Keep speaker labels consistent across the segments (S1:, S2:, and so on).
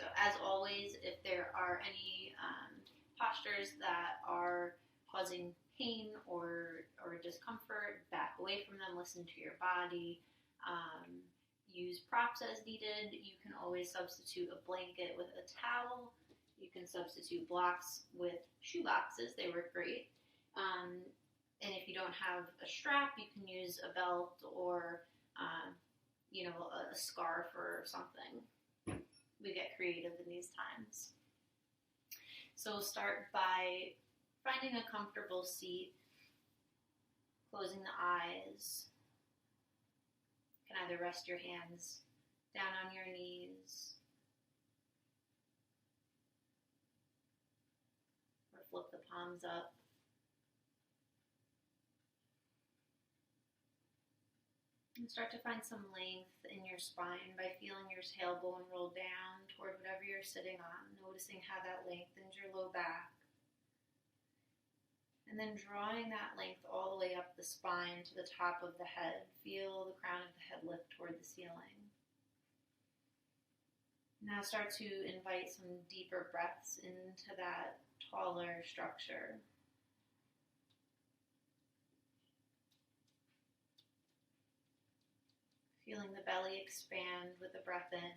S1: So as always, if there are any postures that are causing pain or discomfort, back away from them, listen to your body. Use props as needed. You can always substitute a blanket with a towel. You can substitute blocks with shoe boxes. They work great. And if you don't have a strap, you can use a belt or, a scarf or something. We get creative in these times. So start by finding a comfortable seat, closing the eyes. You can either rest your hands down on your knees or flip the palms up. And start to find some length in your spine by feeling your tailbone roll down toward whatever you're sitting on, noticing how that lengthens your low back. And then drawing that length all the way up the spine to the top of the head. Feel the crown of the head lift toward the ceiling. Now start to invite some deeper breaths into that taller structure. Feeling the belly expand with the breath in,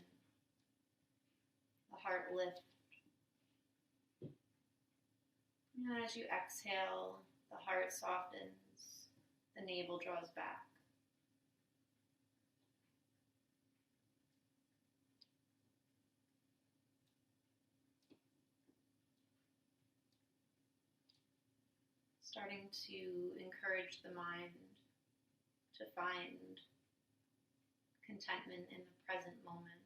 S1: the heart lift. And as you exhale, the heart softens, the navel draws back. Starting to encourage the mind to find contentment in the present moment.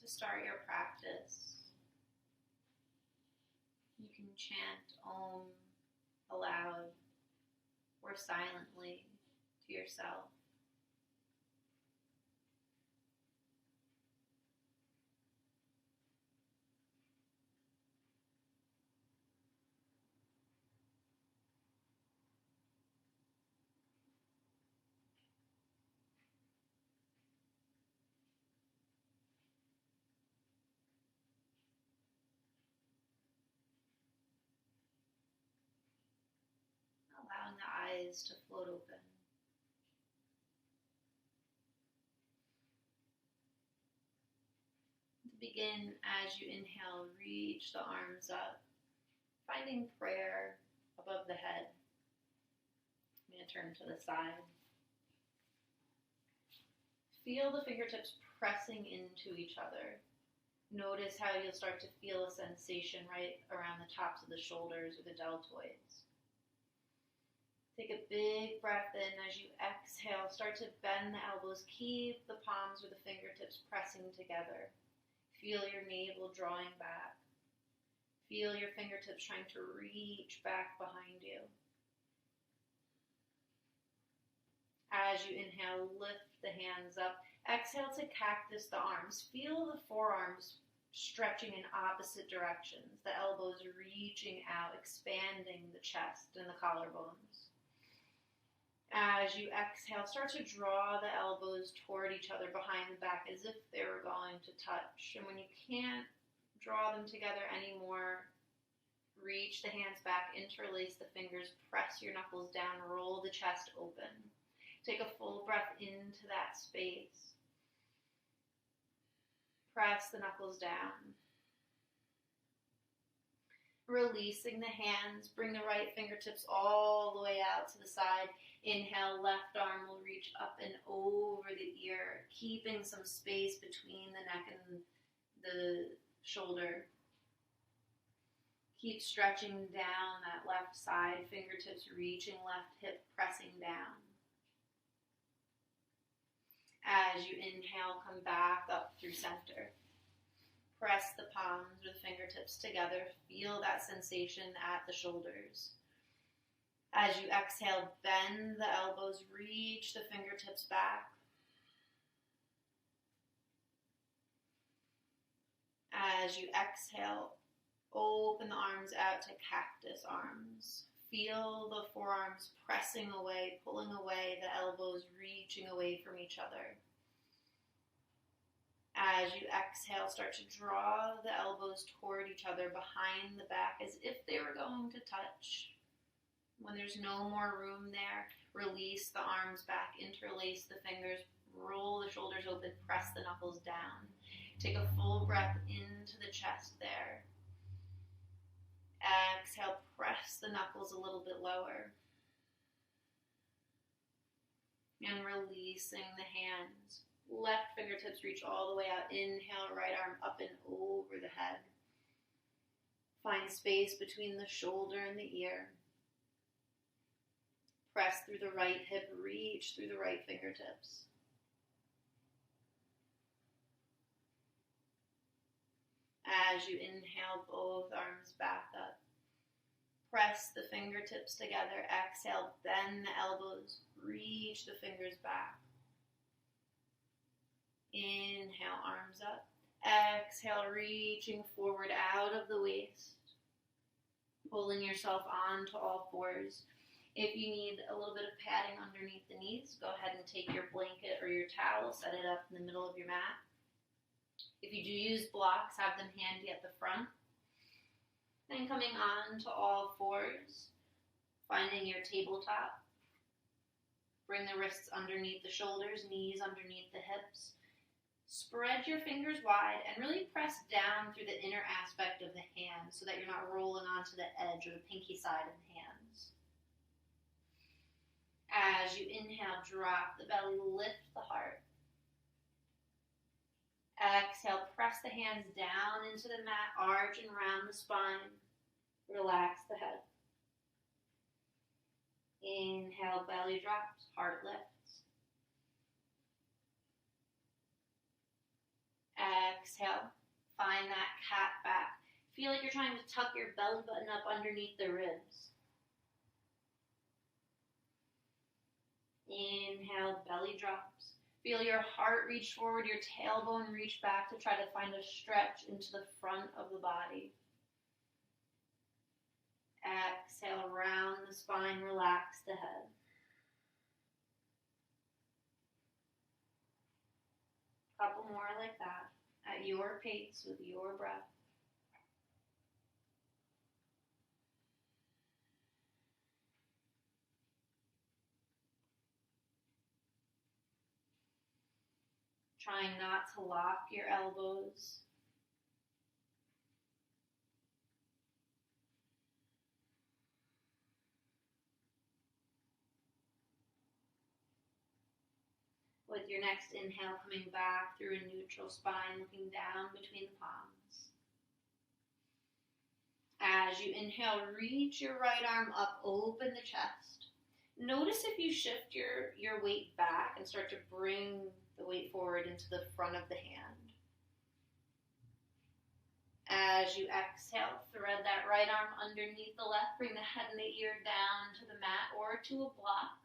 S1: To start your practice, you can chant Om aloud or silently to yourself. Allowing the eyes to float open. To begin, as you inhale, reach the arms up, finding prayer above the head. I'm going to turn to the side. Feel the fingertips pressing into each other. Notice how you'll start to feel a sensation right around the tops of the shoulders or the deltoids. Take a big breath in. As you exhale, start to bend the elbows. Keep the palms or the fingertips pressing together. Feel your navel drawing back. Feel your fingertips trying to reach back behind you. As you inhale, lift the hands up. Exhale to cactus the arms. Feel the forearms stretching in opposite directions. The elbows reaching out, expanding the chest and the collarbones. As you exhale, start to draw the elbows toward each other behind the back as if they were going to touch. And when you can't draw them together anymore, reach the hands back, interlace the fingers, press your knuckles down, roll the chest open. Take a full breath into that space. Press the knuckles down. Releasing the hands, bring the right fingertips all the way out to the side. Inhale, left arm will reach up and over the ear, keeping some space between the neck and the shoulder. Keep stretching down that left side, fingertips reaching left hip, pressing down. As you inhale, come back up through center. Press the palms or the fingertips together. Feel that sensation at the shoulders. As you exhale, bend the elbows, reach the fingertips back. As you exhale, open the arms out to cactus arms. Feel the forearms pressing away, pulling away, the elbows reaching away from each other. As you exhale, start to draw the elbows toward each other behind the back as if they were going to touch. When there's no more room there, release the arms back, interlace the fingers, roll the shoulders open, press the knuckles down. Take a full breath into the chest there. Exhale, press the knuckles a little bit lower. And releasing the hands. Left fingertips reach all the way out. Inhale, right arm up and over the head. Find space between the shoulder and the ear. Press through the right hip, reach through the right fingertips. As you inhale, both arms back up. Press the fingertips together. Exhale, bend the elbows. Reach the fingers back. Inhale, arms up. Exhale, reaching forward out of the waist. Pulling yourself onto all fours. If you need a little bit of padding underneath the knees, go ahead and take your blanket or your towel, set it up in the middle of your mat. If you do use blocks, have them handy at the front. Then coming on to all fours, finding your tabletop. Bring the wrists underneath the shoulders, knees underneath the hips. Spread your fingers wide and really press down through the inner aspect of the hands so that you're not rolling onto the edge or the pinky side of the hands. As you inhale, drop the belly, lift the heart. Exhale, press the hands down into the mat, arch and round the spine. Relax the head. Inhale, belly drops, heart lifts. Exhale, find that cat back. Feel like you're trying to tuck your belly button up underneath the ribs. Inhale, belly drops. Feel your heart reach forward, your tailbone reach back to try to find a stretch into the front of the body. Exhale, round the spine, relax the head. Couple more like that, at your pace with your breath. Trying not to lock your elbows. With your next inhale, coming back through a neutral spine, looking down between the palms. As you inhale, reach your right arm up, open the chest. Notice if you shift your weight back and start to bring the weight forward into the front of the hand. As you exhale, thread that right arm underneath the left, bring the head and the ear down to the mat or to a block.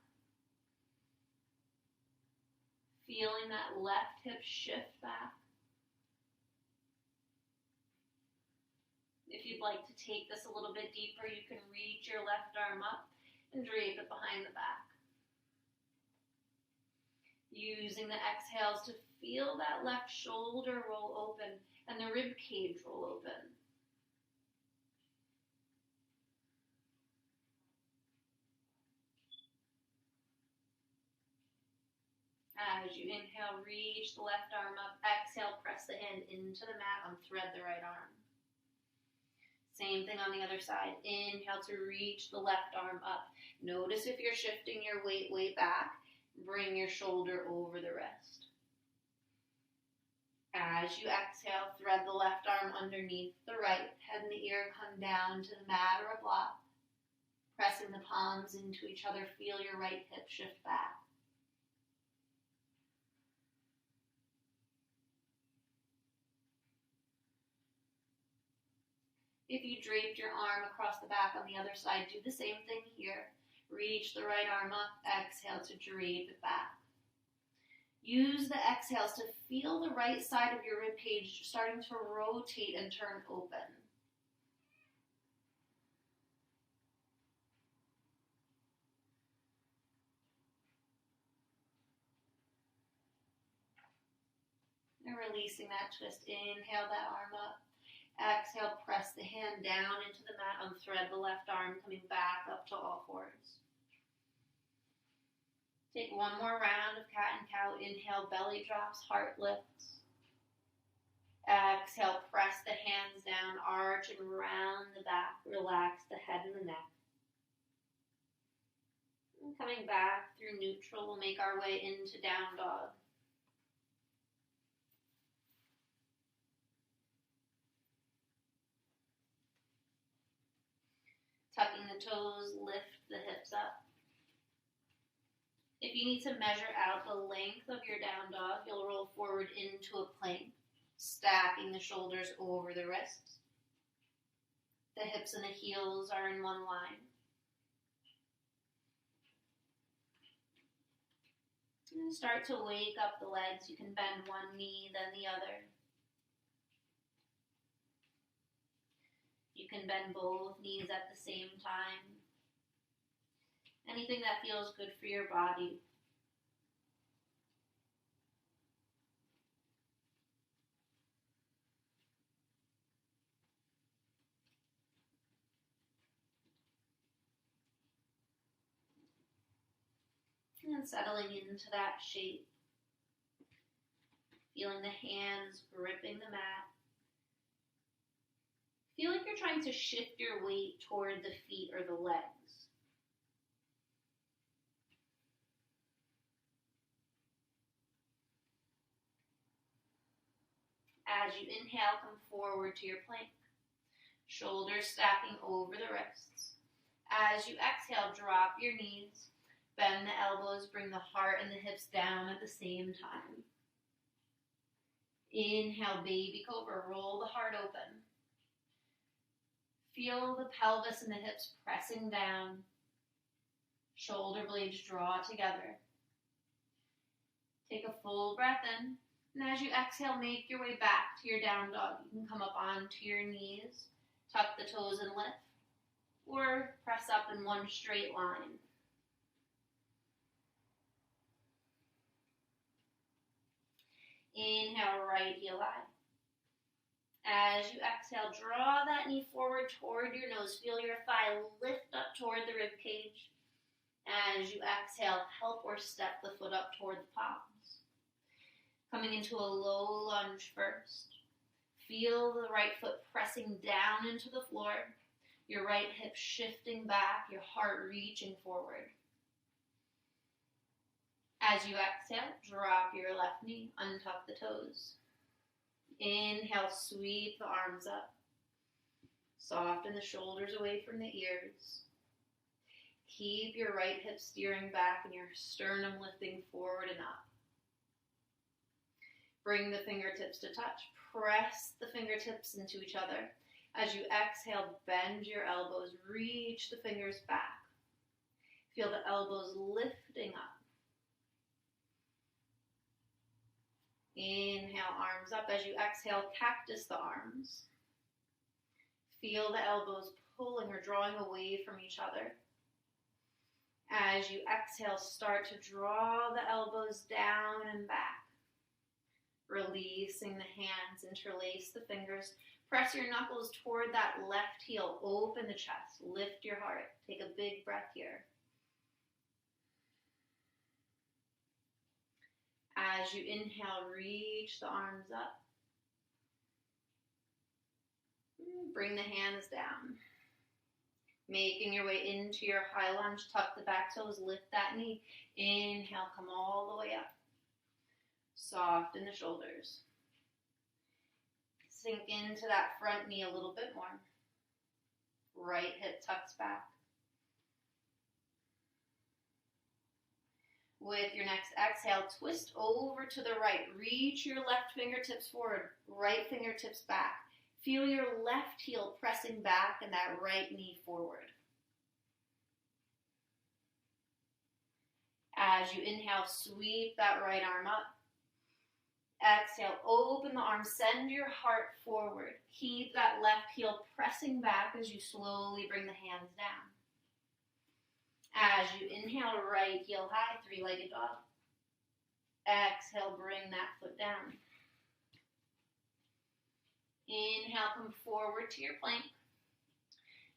S1: Feeling that left hip shift back. If you'd like to take this a little bit deeper, you can reach your left arm up and drape it behind the back. Using the exhales to feel that left shoulder roll open and the rib cage roll open. As you inhale, reach the left arm up. Exhale, press the hand into the mat, unthread the right arm. Same thing on the other side. Inhale to reach the left arm up. Notice if you're shifting your weight way back, bring your shoulder over the wrist. As you exhale, thread the left arm underneath the right. Head and the ear come down to the mat or a block. Pressing the palms into each other, feel your right hip shift back. If you draped your arm across the back on the other side, do the same thing here. Reach the right arm up, exhale to drape it back. Use the exhales to feel the right side of your rib cage starting to rotate and turn open. And releasing that twist. Inhale that arm up. Exhale, press the hand down into the mat. Unthread the left arm, coming back up to all fours. Take one more round of cat and cow. Inhale, belly drops, heart lifts. Exhale, press the hands down, arch and round the back. Relax the head and the neck. And coming back through neutral, we'll make our way into down dog. Tucking the toes, lift the hips up. If you need to measure out the length of your down dog, you'll roll forward into a plank, stacking the shoulders over the wrists. The hips and the heels are in one line. And start to wake up the legs. You can bend one knee, then the other. You can bend both knees at the same time. Anything that feels good for your body. And settling into that shape. Feeling the hands gripping the mat. Feel like you're trying to shift your weight toward the feet or the legs. As you inhale, come forward to your plank. Shoulders stacking over the wrists. As you exhale, drop your knees. Bend the elbows, bring the heart and the hips down at the same time. Inhale, baby cobra, roll the heart open. Feel the pelvis and the hips pressing down. Shoulder blades draw together. Take a full breath in. And as you exhale, make your way back to your down dog. You can come up onto your knees, tuck the toes and lift, or press up in one straight line. Inhale, right heel high. As you exhale, draw that knee forward toward your nose. Feel your thigh lift up toward the rib cage. As you exhale, help or step the foot up toward the palms. Coming into a low lunge first. Feel the right foot pressing down into the floor. Your right hip shifting back, your heart reaching forward. As you exhale, drop your left knee, untuck the toes. Inhale, sweep the arms up. Soften the shoulders away from the ears. Keep your right hip steering back and your sternum lifting forward and up. Bring the fingertips to touch. Press the fingertips into each other. As you exhale, bend your elbows. Reach the fingers back. Feel the elbows lifting up. Inhale, arms up. As you exhale, cactus the arms. Feel the elbows pulling or drawing away from each other. As you exhale, start to draw the elbows down and back. Releasing the hands, interlace the fingers. Press your knuckles toward that left heel. Open the chest. Lift your heart. Take a big breath here. As you inhale, reach the arms up. Bring the hands down. Making your way into your high lunge, tuck the back toes, lift that knee. Inhale, come all the way up. Soften the shoulders. Sink into that front knee a little bit more. Right hip tucks back. With your next exhale, twist over to the right. Reach your left fingertips forward, right fingertips back. Feel your left heel pressing back and that right knee forward. As you inhale, sweep that right arm up. Exhale, open the arms, send your heart forward. Keep that left heel pressing back as you slowly bring the hands down. As you inhale, right heel high, three-legged dog. Exhale, bring that foot down. Inhale, come forward to your plank.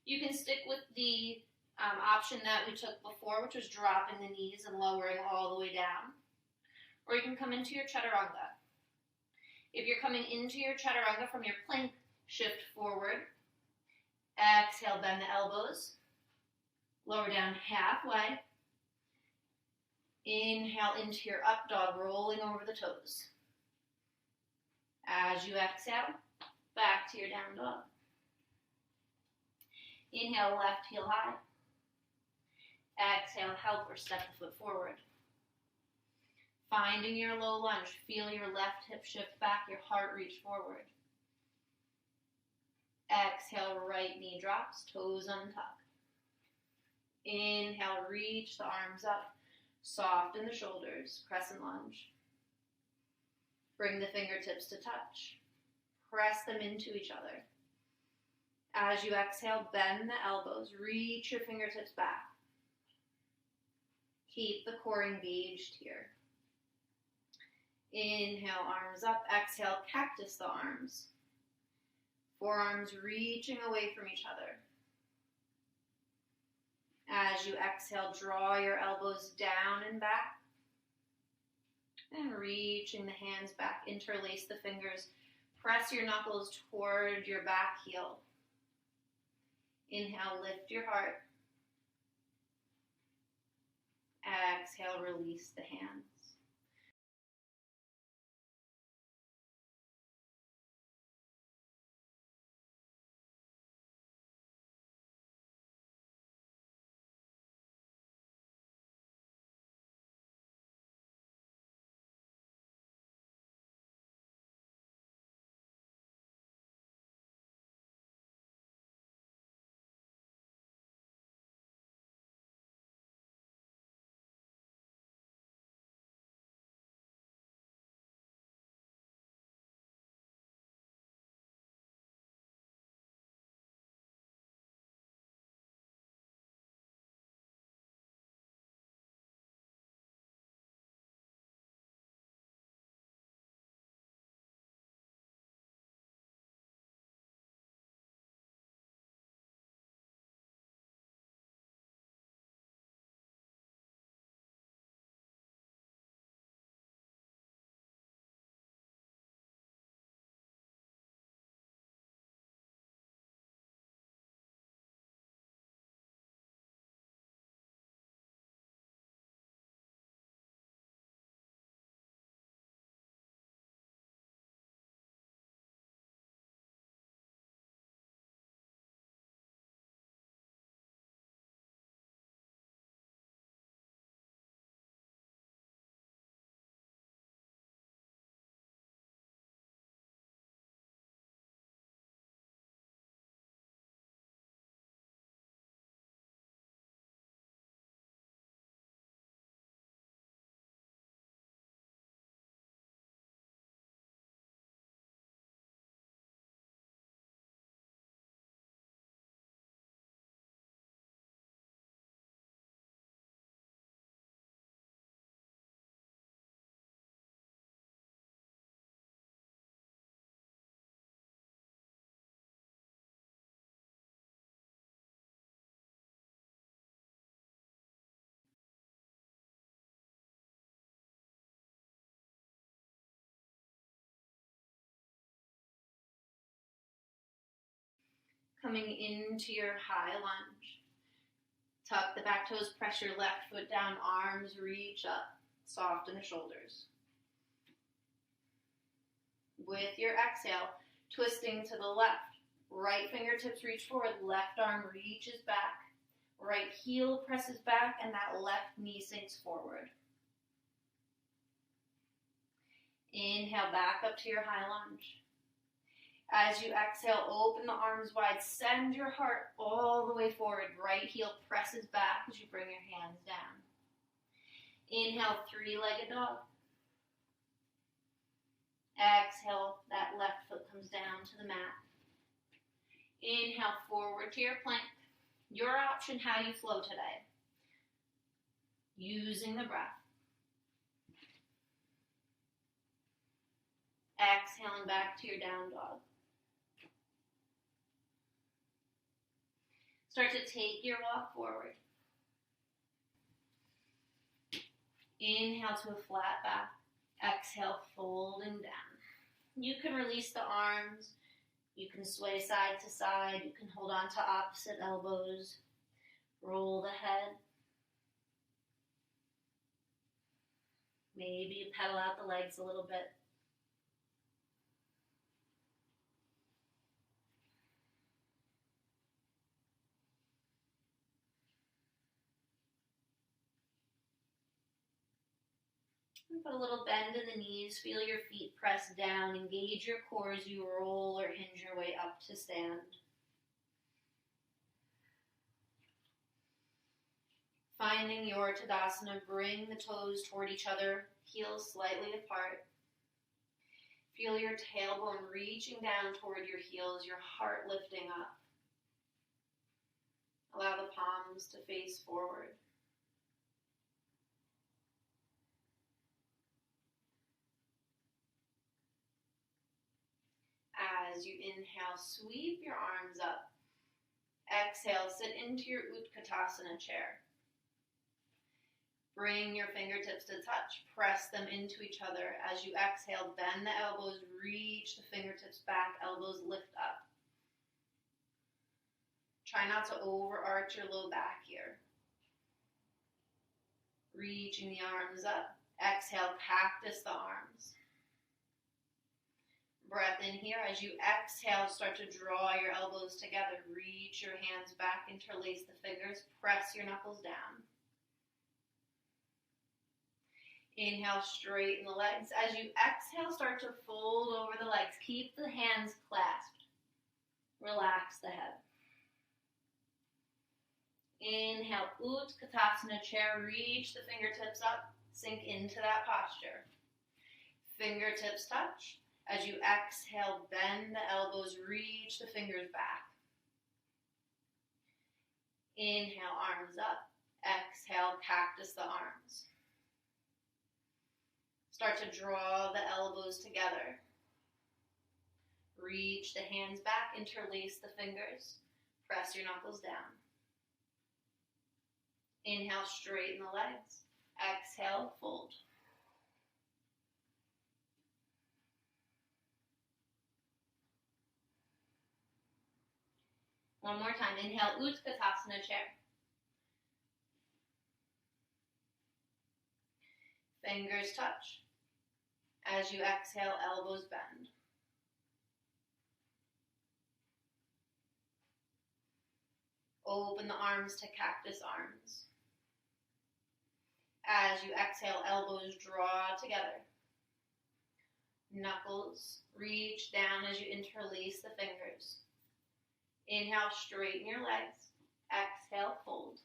S1: You can stick with the option that we took before, which was dropping the knees and lowering all the way down. Or you can come into your chaturanga. If you're coming into your chaturanga from your plank, shift forward. Exhale, bend the elbows. Lower down halfway. Inhale into your up dog, rolling over the toes. As you exhale, back to your down dog. Inhale, left heel high. Exhale, help or step the foot forward. Finding your low lunge, feel your left hip shift back, your heart reach forward. Exhale, right knee drops, toes untuck. Inhale, reach the arms up, soften the shoulders, crescent lunge. Bring the fingertips to touch. Press them into each other. As you exhale, bend the elbows, reach your fingertips back. Keep the core engaged here. Inhale, arms up. Exhale, cactus the arms. Forearms reaching away from each other. As you exhale, draw your elbows down and back. And reaching the hands back, interlace the fingers. Press your knuckles toward your back heel. Inhale, lift your heart. Exhale, release the hands. Coming into your high lunge. Tuck the back toes, press your left foot down, arms reach up, soften the shoulders. With your exhale, twisting to the left, right fingertips reach forward, left arm reaches back, right heel presses back, and that left knee sinks forward. Inhale, back up to your high lunge. As you exhale, open the arms wide, send your heart all the way forward. Right heel presses back as you bring your hands down. Inhale, three-legged dog. Exhale, that left foot comes down to the mat. Inhale, forward to your plank. Your option how you flow today. Using the breath. Exhaling back to your down dog. Start to take your walk forward. Inhale to a flat back. Exhale, folding down. You can release the arms. You can sway side to side. You can hold on to opposite elbows. Roll the head. Maybe you pedal out the legs a little bit. Put a little bend in the knees. Feel your feet press down. Engage your core as you roll or hinge your way up to stand. Finding your Tadasana, bring the toes toward each other, heels slightly apart. Feel your tailbone reaching down toward your heels, your heart lifting up. Allow the palms to face forward. As you inhale, sweep your arms up. Exhale, sit into your Utkatasana chair. Bring your fingertips to touch. Press them into each other. As you exhale, bend the elbows, reach the fingertips back, elbows lift up. Try not to overarch your low back here. Reaching the arms up. Exhale, cactus the arms. Breath in here. As you exhale, start to draw your elbows together. Reach your hands back, interlace the fingers, press your knuckles down. Inhale, straighten the legs. As you exhale, start to fold over the legs. Keep the hands clasped. Relax the head. Inhale, Utkatasana chair. Reach the fingertips up. Sink into that posture. Fingertips touch. As you exhale, bend the elbows, reach the fingers back. Inhale, arms up. Exhale, cactus the arms. Start to draw the elbows together. Reach the hands back, interlace the fingers. Press your knuckles down. Inhale, straighten the legs. Exhale, fold. One more time. Inhale, Utkatasana chair. Fingers touch. As you exhale, elbows bend. Open the arms to cactus arms. As you exhale, elbows draw together. Knuckles reach down as you interlace the fingers. Inhale, straighten your legs. Exhale, fold.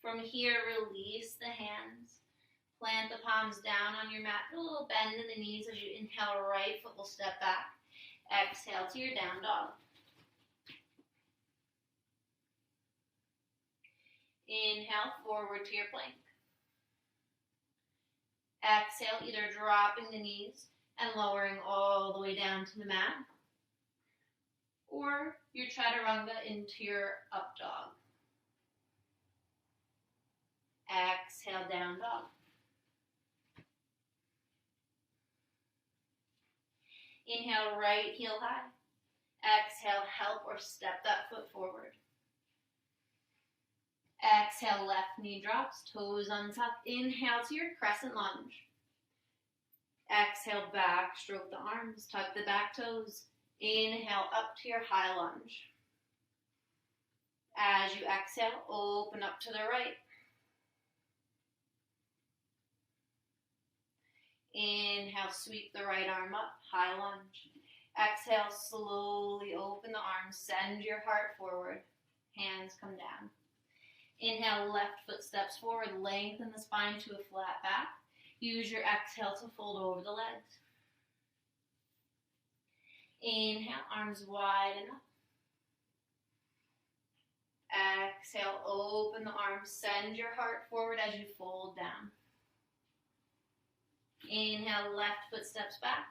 S1: From here, release the hands. Plant the palms down on your mat. A little bend in the knees as you inhale, right foot will step back. Exhale to your down dog. Inhale, forward to your plank. Exhale, either dropping the knees and lowering all the way down to the mat, or your chaturanga into your up dog. Exhale, down dog. Inhale, right heel high. Exhale, help or step that foot forward. Exhale, left knee drops, toes untucked. Inhale to your crescent lunge. Exhale, back, stroke the arms, tuck the back toes. Inhale, up to your high lunge. As you exhale, open up to the right. Inhale, sweep the right arm up, high lunge. Exhale, slowly open the arms, send your heart forward. Hands come down. Inhale, left foot steps forward, lengthen the spine to a flat back. Use your exhale to fold over the legs. Inhale, arms wide and up. Exhale, open the arms, send your heart forward as you fold down. Inhale, left foot steps back.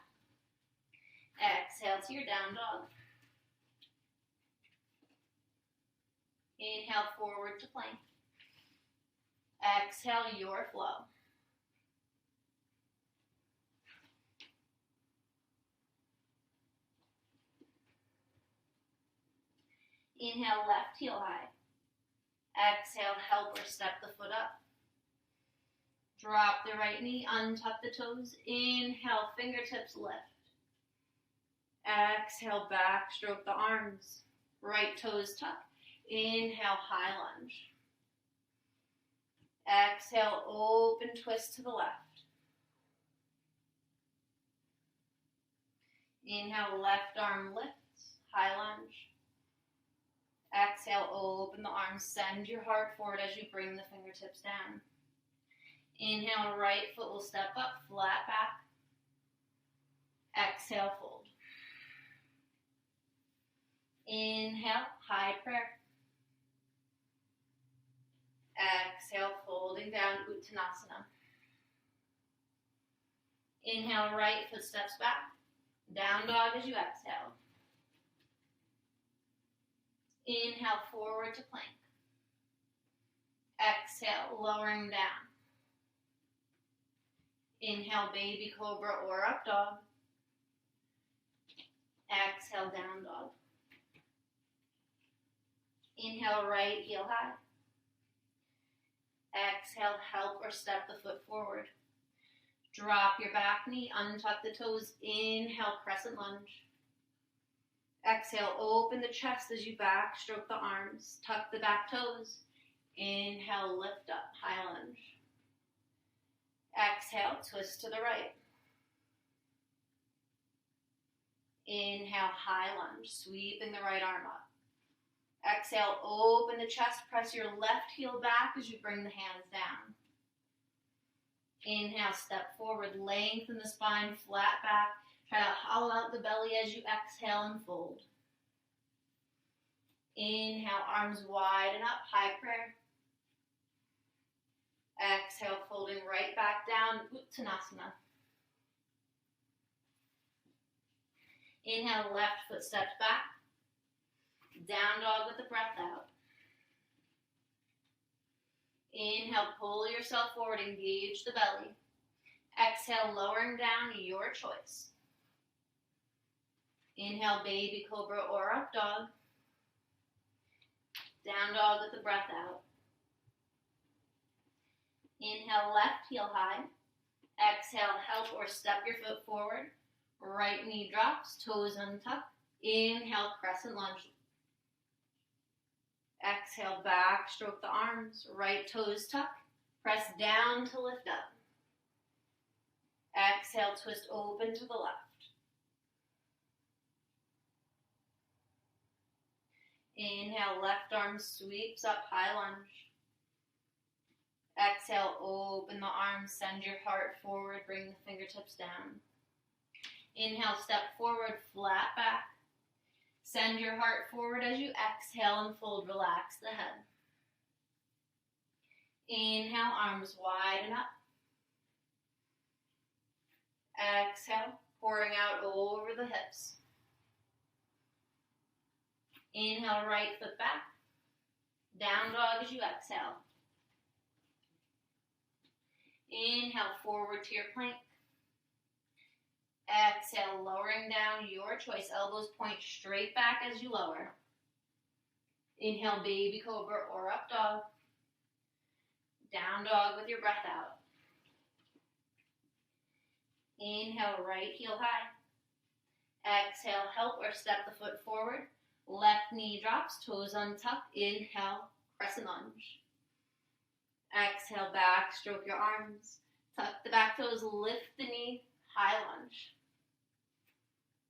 S1: Exhale to your down dog. Inhale, forward to plank. Exhale, your flow. Inhale, left heel high. Exhale, help or step the foot up. Drop the right knee, untuck the toes. Inhale, fingertips lift. Exhale, back, stroke the arms. Right toes tuck. Inhale, high lunge. Exhale, open twist to the left. Inhale, left arm lifts, high lunge. Exhale, open the arms, send your heart forward as you bring the fingertips down. Inhale, right foot will step up, flat back. Exhale, fold. Inhale, high prayer. Exhale, folding down, Uttanasana. Inhale, right foot steps back. Down dog as you exhale. Inhale, forward to plank. Exhale, lowering down. Inhale, baby cobra or up dog. Exhale, down dog. Inhale, right heel high. Exhale, help or step the foot forward. Drop your back knee, untuck the toes. Inhale, crescent lunge. Exhale, open the chest as you back, stroke the arms, tuck the back toes. Inhale, lift up, high lunge. Exhale, twist to the right. Inhale, high lunge, sweeping the right arm up. Exhale, open the chest, press your left heel back as you bring the hands down. Inhale, step forward, lengthen the spine, flat back. Try to hollow out the belly as you exhale and fold. Inhale, arms wide and up, high prayer. Exhale, folding right back down, Uttanasana. Inhale, left foot steps back. Down dog with the breath out. Inhale, pull yourself forward, engage the belly. Exhale, lowering down, your choice. Inhale, baby cobra or up dog. Down dog with the breath out. Inhale, left heel high. Exhale, help or step your foot forward. Right knee drops, toes untucked. Inhale, crescent lunge. Exhale, back, stroke the arms. Right toes tuck. Press down to lift up. Exhale, twist open to the left. Inhale, left arm sweeps up, high lunge. Exhale, open the arms, send your heart forward, bring the fingertips down. Inhale, step forward, flat back. Send your heart forward as you exhale and fold, relax the head. Inhale, arms wide and up. Exhale, pouring out over the hips. Inhale, right foot back. Down dog as you exhale. Inhale, forward to your plank. Exhale, lowering down, your choice. Elbows point straight back as you lower. Inhale, baby cobra or up dog. Down dog with your breath out. Inhale, right heel high. Exhale, help or step the foot forward. Left knee drops, toes untucked. Inhale, crescent lunge. Exhale, back, stroke your arms. Tuck the back toes, lift the knee, high lunge.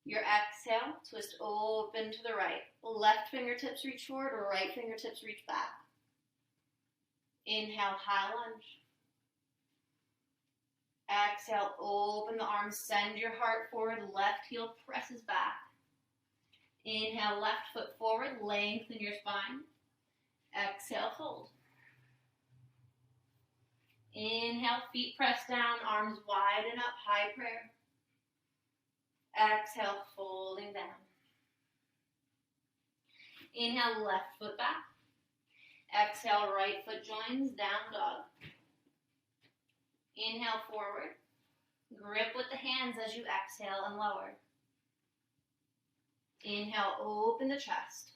S1: Your exhale, twist open to the right. Left fingertips reach forward, right fingertips reach back. Inhale, high lunge. Exhale, open the arms, send your heart forward, left heel presses back. Inhale, left foot forward, lengthen your spine. Exhale, fold. Inhale, feet press down, arms widen up, high prayer. Exhale, folding down. Inhale, left foot back. Exhale, right foot joins, down dog. Inhale, forward. Grip with the hands as you exhale and lower. Inhale, open the chest.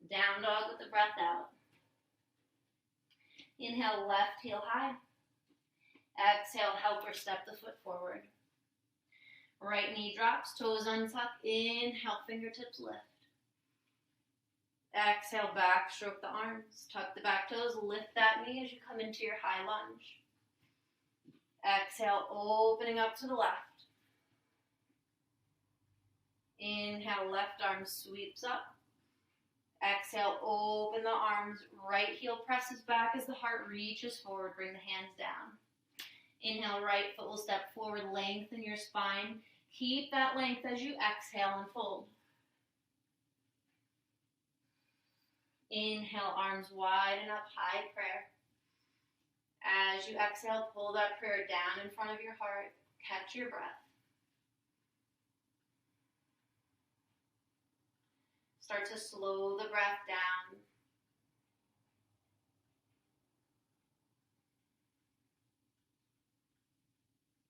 S1: Down dog with the breath out. Inhale, left heel high. Exhale, helper step the foot forward. Right knee drops, toes untuck. Inhale, fingertips lift. Exhale, back stroke the arms. Tuck the back toes, lift that knee as you come into your high lunge. Exhale, opening up to the left. Inhale, left arm sweeps up. Exhale, open the arms. Right heel presses back as the heart reaches forward. Bring the hands down. Inhale, right foot will step forward. Lengthen your spine. Keep that length as you exhale and fold. Inhale, arms widen up, high prayer. As you exhale, pull that prayer down in front of your heart. Catch your breath. Start to slow the breath down.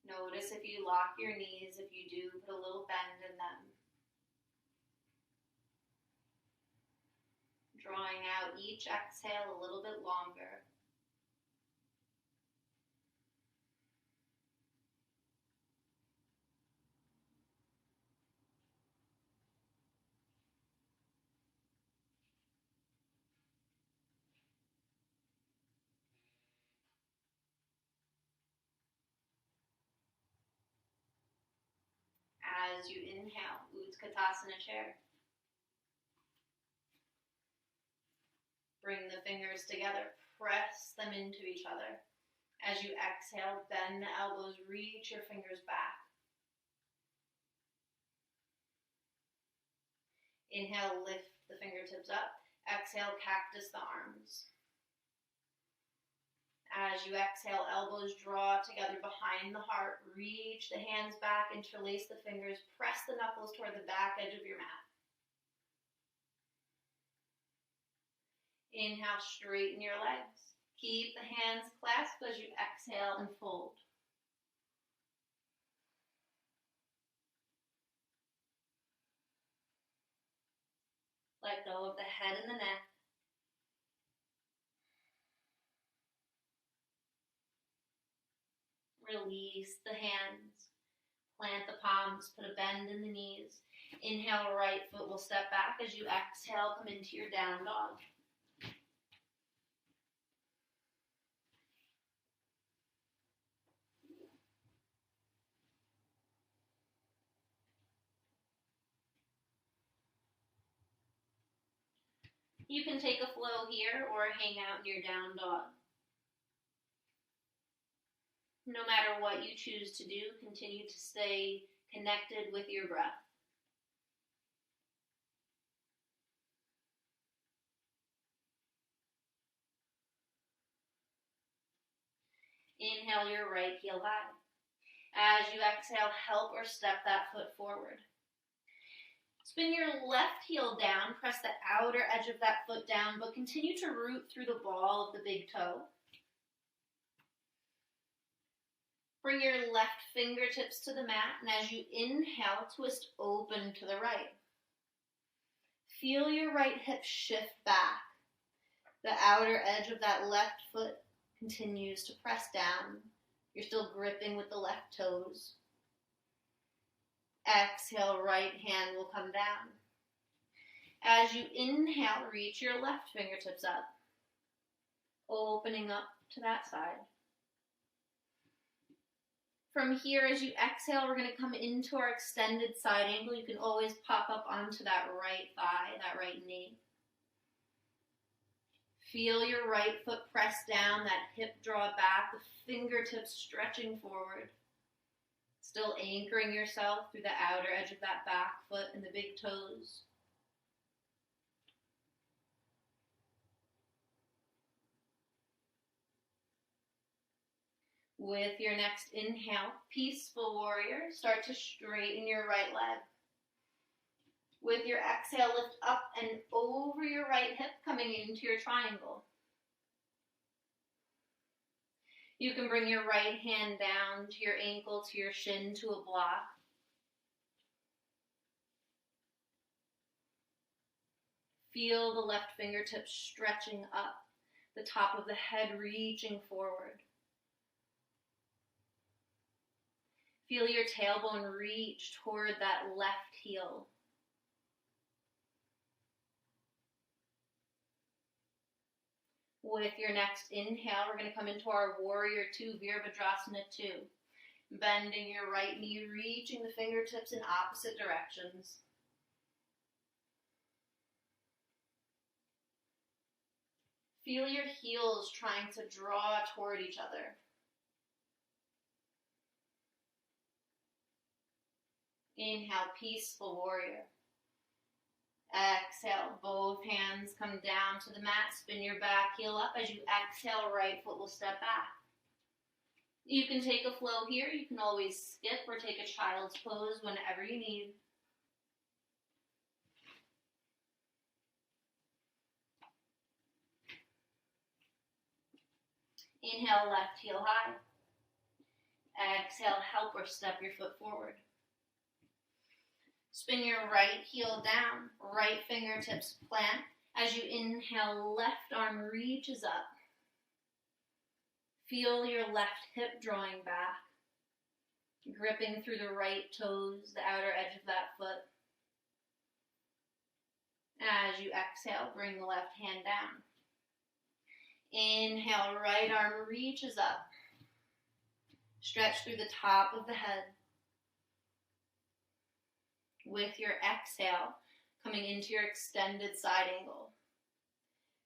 S1: Notice if you lock your knees, if you do, put a little bend in them. Drawing out each exhale a little bit longer. As you inhale, Utkatasana chair. Bring the fingers together, press them into each other. As you exhale, bend the elbows, reach your fingers back. Inhale, lift the fingertips up. Exhale, cactus the arms. As you exhale, elbows draw together behind the heart. Reach the hands back, interlace the fingers, press the knuckles toward the back edge of your mat. Inhale, straighten your legs. Keep the hands clasped as you exhale and fold. Let go of the head and the neck. Release the hands. Plant the palms, put a bend in the knees. Inhale, right foot will step back. As you exhale, come into your down dog. You can take a flow here or hang out in your down dog. No matter what you choose to do, continue to stay connected with your breath. Inhale your right heel high. As you exhale, help or step that foot forward. Spin your left heel down, press the outer edge of that foot down, but continue to root through the ball of the big toe. Bring your left fingertips to the mat, and as you inhale, twist open to the right. Feel your right hip shift back. The outer edge of that left foot continues to press down. You're still gripping with the left toes. Exhale, right hand will come down. As you inhale, reach your left fingertips up, opening up to that side. From here, as you exhale, we're going to come into our extended side angle. You can always pop up onto that right thigh, that right knee. Feel your right foot press down, that hip draw back, the fingertips stretching forward. Still anchoring yourself through the outer edge of that back foot and the big toes. With your next inhale, peaceful warrior, start to straighten your right leg. With your exhale, lift up and over your right hip, coming into your triangle. You can bring your right hand down to your ankle, to your shin, to a block. Feel the left fingertips stretching up, the top of the head reaching forward. Feel your tailbone reach toward that left heel. With your next inhale, we're going to come into our Warrior 2, Virabhadrasana 2. Bending your right knee, reaching the fingertips in opposite directions. Feel your heels trying to draw toward each other. Inhale, peaceful warrior. Exhale, both hands come down to the mat. Spin your back heel up. As you exhale, right foot will step back. You can take a flow here. You can always skip or take a child's pose whenever you need. Inhale, left heel high. Exhale, help or step your foot forward. Spin your right heel down, right fingertips plant. As you inhale, left arm reaches up. Feel your left hip drawing back, gripping through the right toes, the outer edge of that foot. As you exhale, bring the left hand down. Inhale, right arm reaches up. Stretch through the top of the head. With your exhale, coming into your extended side angle.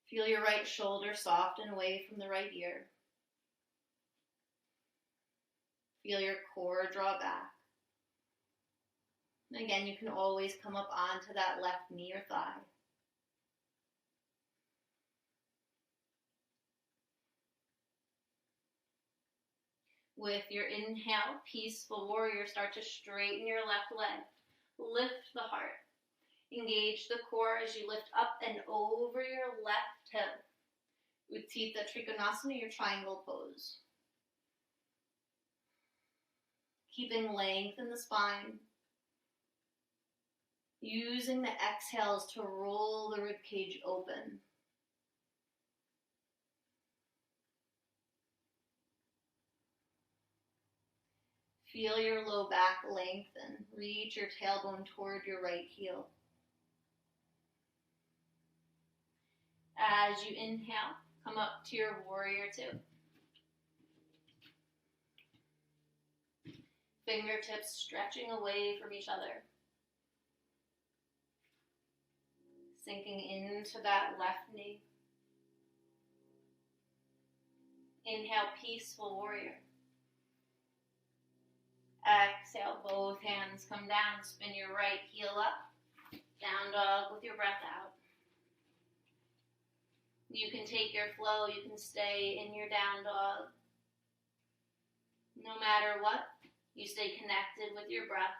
S1: Feel your right shoulder soften away from the right ear. Feel your core draw back. And again, you can always come up onto that left knee or thigh. With your inhale, peaceful warrior, start to straighten your left leg. Lift the heart. Engage the core as you lift up and over your left hip. Utthita Trikonasana, your triangle pose. Keeping length in the spine. Using the exhales to roll the ribcage open. Feel your low back lengthen. Reach your tailbone toward your right heel. As you inhale, come up to your Warrior 2. Fingertips stretching away from each other. Sinking into that left knee. Inhale, peaceful warrior. Exhale, both hands come down. Spin your right heel up. Down dog with your breath out. You can take your flow. You can stay in your down dog. No matter what, you stay connected with your breath.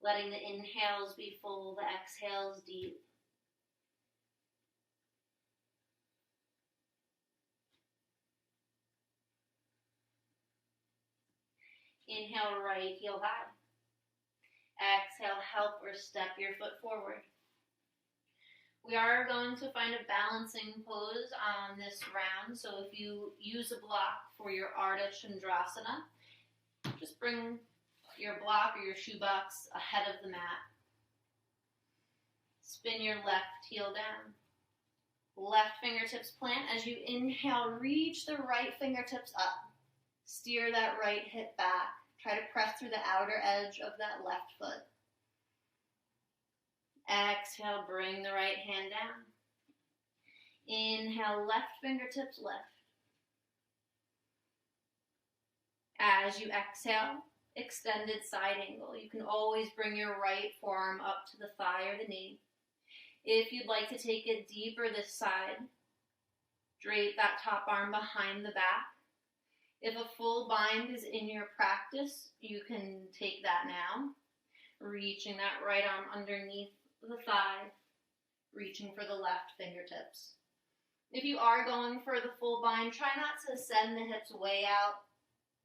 S1: Letting the inhales be full, the exhales deep. Inhale, right heel high. Exhale, help or step your foot forward. We are going to find a balancing pose on this round. So if you use a block for your Ardha Chandrasana, just bring your block or your shoebox ahead of the mat. Spin your left heel down. Left fingertips plant. As you inhale, reach the right fingertips up. Steer that right hip back. Try to press through the outer edge of that left foot. Exhale, bring the right hand down. Inhale, left fingertips lift. As you exhale, extended side angle. You can always bring your right forearm up to the thigh or the knee. If you'd like to take it deeper this side, drape that top arm behind the back. If a full bind is in your practice, you can take that now. Reaching that right arm underneath the thigh, reaching for the left fingertips. If you are going for the full bind, try not to send the hips way out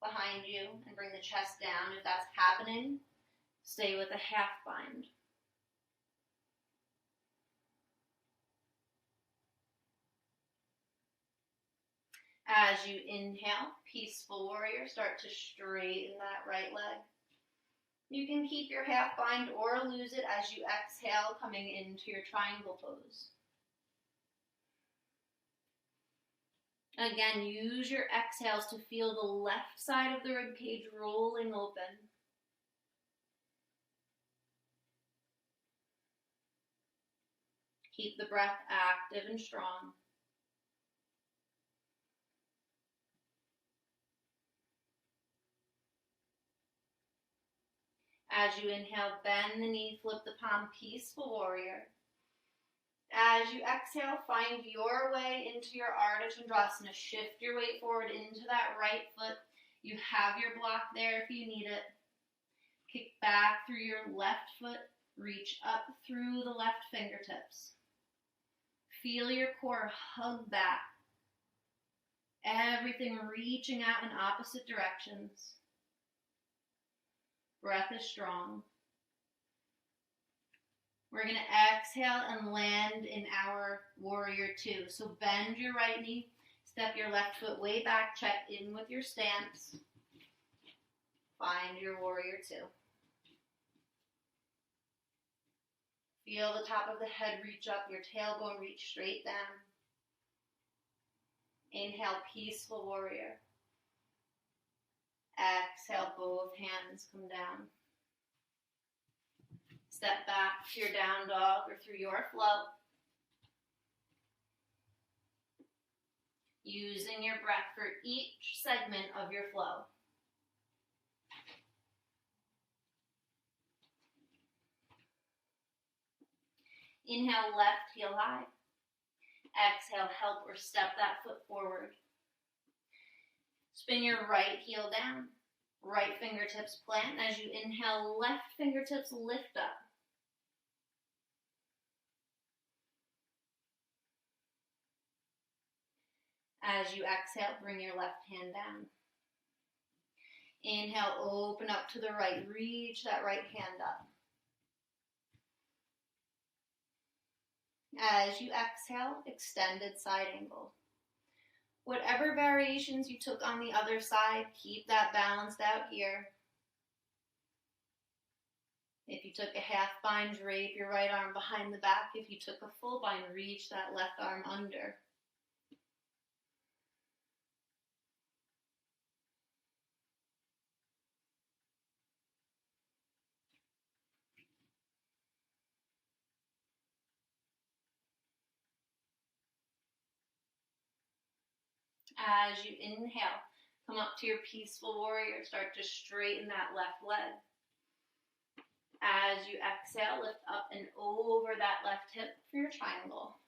S1: behind you and bring the chest down. If that's happening, stay with a half bind. As you inhale, peaceful warrior, start to straighten that right leg. You can keep your half bind or lose it as you exhale, coming into your triangle pose. Again, use your exhales to feel the left side of the rib cage rolling open. Keep the breath active and strong. As you inhale, bend the knee, flip the palm, peaceful warrior. As you exhale, find your way into your Ardha Chandrasana. Shift your weight forward into that right foot. You have your block there if you need it. Kick back through your left foot. Reach up through the left fingertips. Feel your core hug back. Everything reaching out in opposite directions. Breath is strong. We're going to exhale and land in our warrior two. So bend your right knee, step your left foot way back, check in with your stance. Find your warrior two. Feel the top of the head reach up, your tailbone reach straight down. Inhale, peaceful warrior. Exhale, both hands come down. Step back to your down dog or through your flow. Using your breath for each segment of your flow. Inhale, left heel high. Exhale, help or step that foot forward. Spin your right heel down. Right fingertips plant. As you inhale, left fingertips lift up. As you exhale, bring your left hand down. Inhale, open up to the right. Reach that right hand up. As you exhale, extended side angle. Whatever variations you took on the other side, keep that balanced out here. If you took a half bind, drape your right arm behind the back. If you took a full bind, reach that left arm under. As you inhale, come up to your peaceful warrior. Start to straighten that left leg. As you exhale, lift up and over that left hip for your triangle.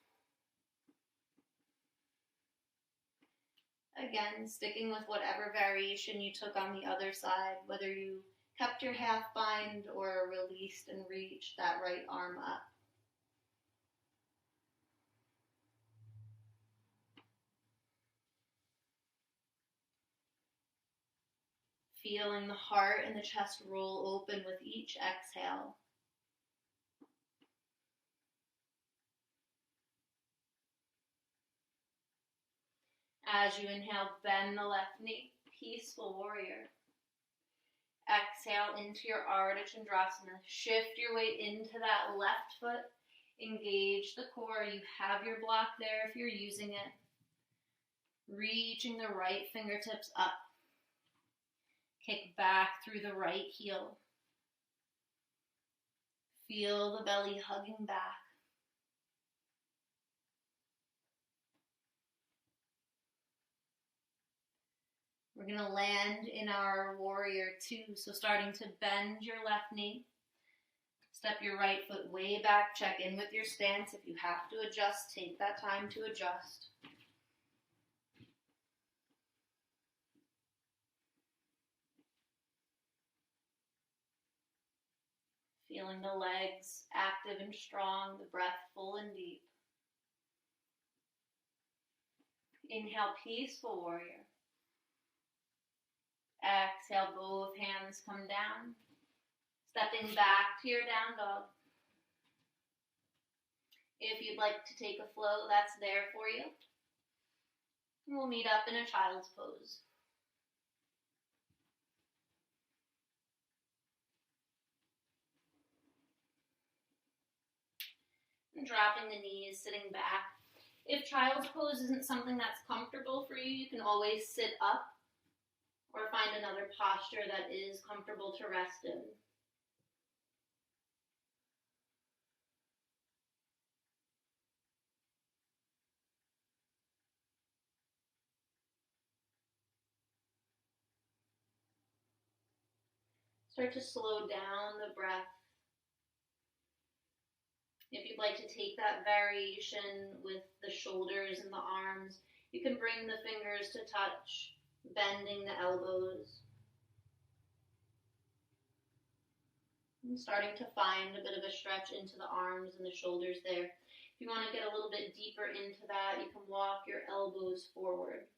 S1: Again, sticking with whatever variation you took on the other side, whether you kept your half bind or released and reached that right arm up. Feeling the heart and the chest roll open with each exhale. As you inhale, bend the left knee, peaceful warrior. Exhale into your Ardha Chandrasana. Shift your weight into that left foot. Engage the core. You have your block there if you're using it. Reaching the right fingertips up. Kick back through the right heel. Feel the belly hugging back. We're going to land in our warrior two. So starting to bend your left knee. Step your right foot way back. Check in with your stance. If you have to adjust, take that time to adjust. Feeling the legs active and strong, the breath full and deep. Inhale, peaceful warrior. Exhale, both hands come down. Stepping back to your down dog. If you'd like to take a flow, that's there for you. We'll meet up in a child's pose. And dropping the knees, sitting back. If child's pose isn't something that's comfortable for you, you can always sit up or find another posture that is comfortable to rest in. Start to slow down the breath. If you'd like to take that variation with the shoulders and the arms, you can bring the fingers to touch, bending the elbows. And starting to find a bit of a stretch into the arms and the shoulders there. If you want to get a little bit deeper into that, you can walk your elbows forward.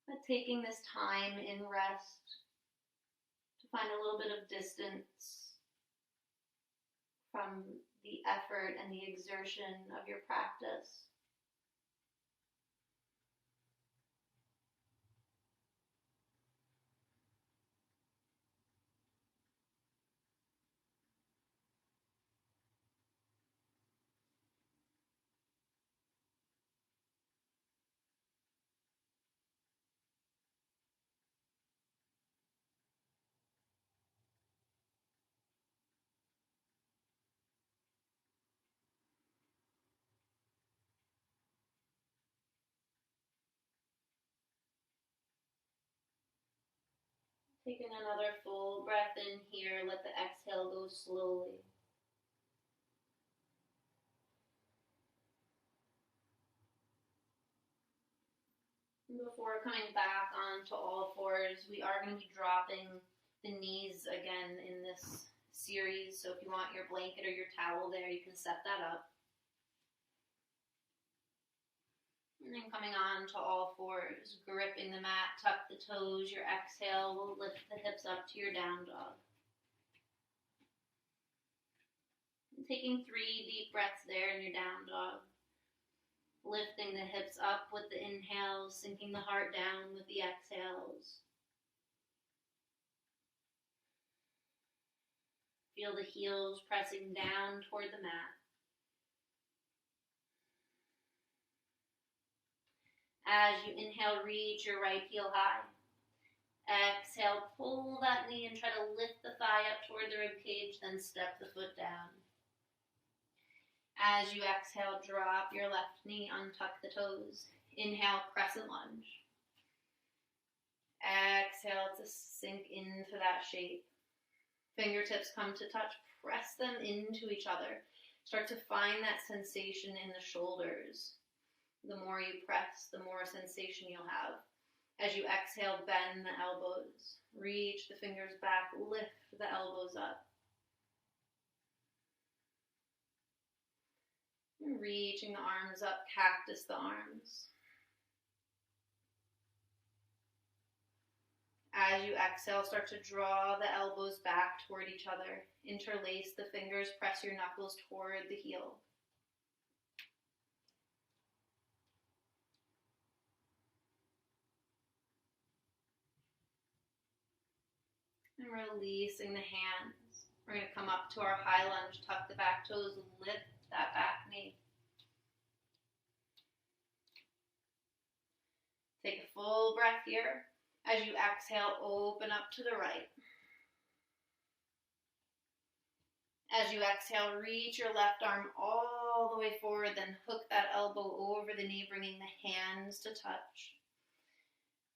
S1: But taking this time in rest to find a little bit of distance from the effort and the exertion of your practice. Taking another full breath in here, let the exhale go slowly. Before coming back onto all fours, we are going to be dropping the knees again in this series. So if you want your blanket or your towel there, you can set that up. And then coming on to all fours, gripping the mat, tuck the toes. Your exhale will lift the hips up to your down dog. And taking 3 deep breaths there in your down dog. Lifting the hips up with the inhales, sinking the heart down with the exhales. Feel the heels pressing down toward the mat. As you inhale, reach your right heel high. Exhale, pull that knee and try to lift the thigh up toward the rib cage, then step the foot down. As you exhale, drop your left knee, untuck the toes. Inhale, crescent lunge. Exhale to sink into that shape. Fingertips come to touch, press them into each other. Start to find that sensation in the shoulders. The more you press, the more sensation you'll have. As you exhale, bend the elbows. Reach the fingers back, lift the elbows up. And reaching the arms up, cactus the arms. As you exhale, start to draw the elbows back toward each other. Interlace the fingers, press your knuckles toward the heel. And releasing the hands. We're going to come up to our high lunge, tuck the back toes, lift that back knee. Take a full breath here. As you exhale, open up to the right. As you exhale, reach your left arm all the way forward, then hook that elbow over the knee, bringing the hands to touch.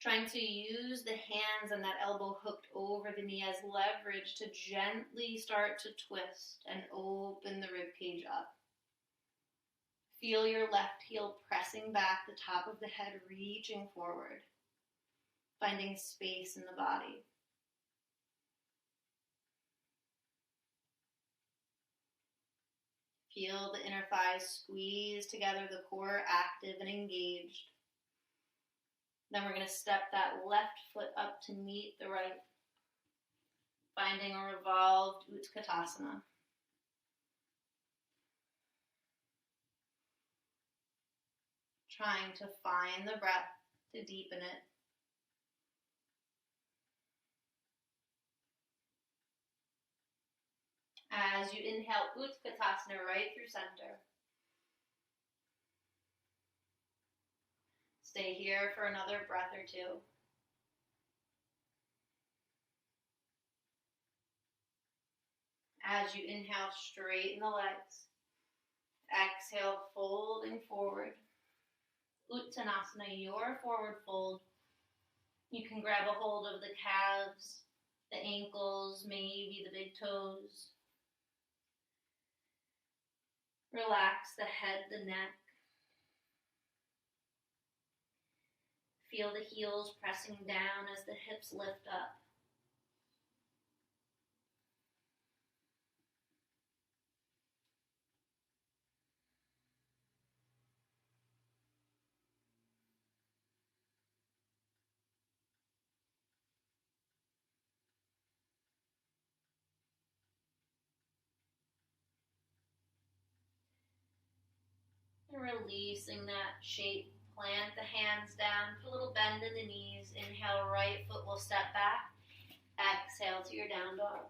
S1: Trying to use the hands and that elbow hooked over the knee as leverage to gently start to twist and open the rib cage up. Feel your left heel pressing back, the top of the head reaching forward, finding space in the body. Feel the inner thighs squeeze together, the core active and engaged. Then we're going to step that left foot up to meet the right, finding a revolved Utkatasana. Trying to find the breath to deepen it. As you inhale, Utkatasana right through center. Stay here for another breath or two. As you inhale, straighten the legs. Exhale, folding forward. Uttanasana, your forward fold. You can grab a hold of the calves, the ankles, maybe the big toes. Relax the head, the neck. Feel the heels pressing down as the hips lift up. And releasing that shape. Plant the hands down, put a little bend in the knees. Inhale, right foot will step back. Exhale to your down dog.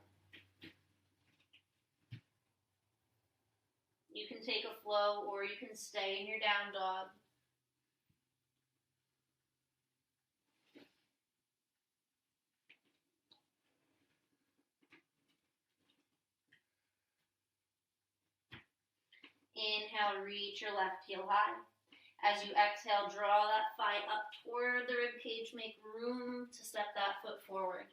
S1: You can take a flow or you can stay in your down dog. Inhale, reach your left heel high. As you exhale, draw that thigh up toward the rib cage. Make room to step that foot forward.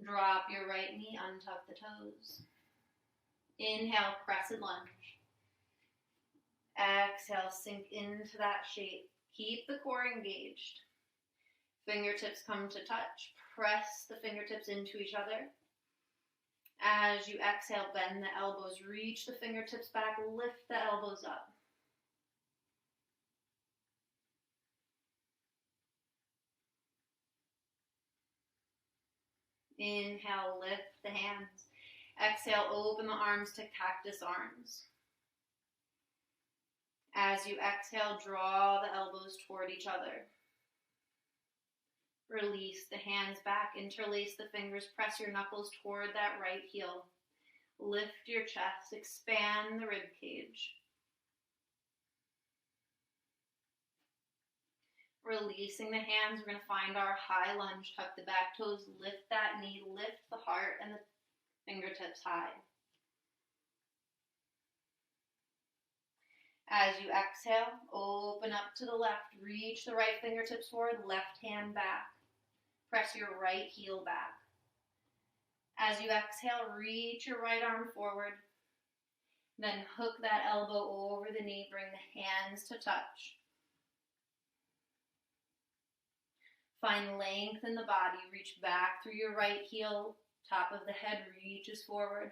S1: Drop your right knee, untuck the toes. Inhale, crescent lunge. Exhale, sink into that shape. Keep the core engaged. Fingertips come to touch. Press the fingertips into each other. As you exhale, bend the elbows. Reach the fingertips back. Lift the elbows up. Inhale, lift the hands. Exhale, open the arms to cactus arms. As you exhale, draw the elbows toward each other. Release the hands back, interlace the fingers, press your knuckles toward that right heel. Lift your chest, expand the rib cage. Releasing the hands, we're going to find our high lunge. Tuck the back toes, lift that knee, lift the heart and the fingertips high. As you exhale, open up to the left. Reach the right fingertips forward, left hand back. Press your right heel back. As you exhale, reach your right arm forward. Then hook that elbow over the knee. Bring the hands to touch. Find length in the body. Reach back through your right heel. Top of the head reaches forward.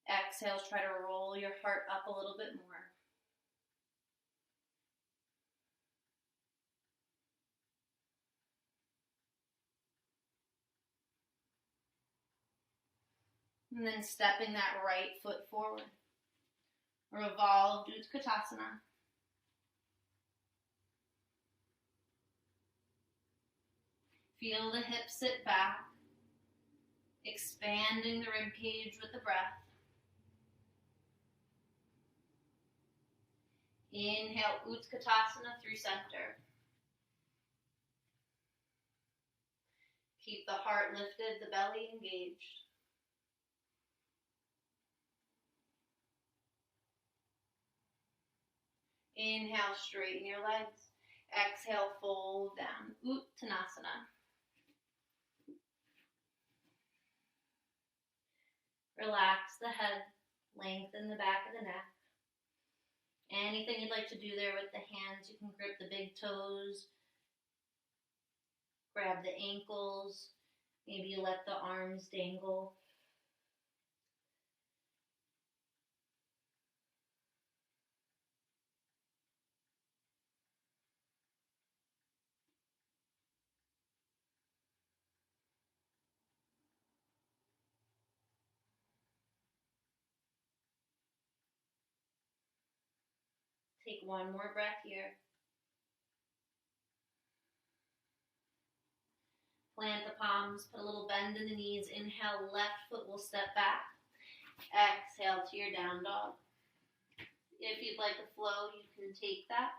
S1: Exhales, try to roll your heart up a little bit more. And then stepping that right foot forward. Revolved Utkatasana. Feel the hips sit back, expanding the rib cage with the breath. Inhale, Utkatasana through center. Keep the heart lifted, the belly engaged. Inhale, straighten your legs. Exhale, fold down. Uttanasana. Relax the head, lengthen the back of the neck. Anything you'd like to do there with the hands, you can grip the big toes, grab the ankles, maybe you let the arms dangle. Take one more breath here. Plant the palms, put a little bend in the knees. Inhale, left foot will step back. Exhale to your down dog. If you'd like a flow, you can take that.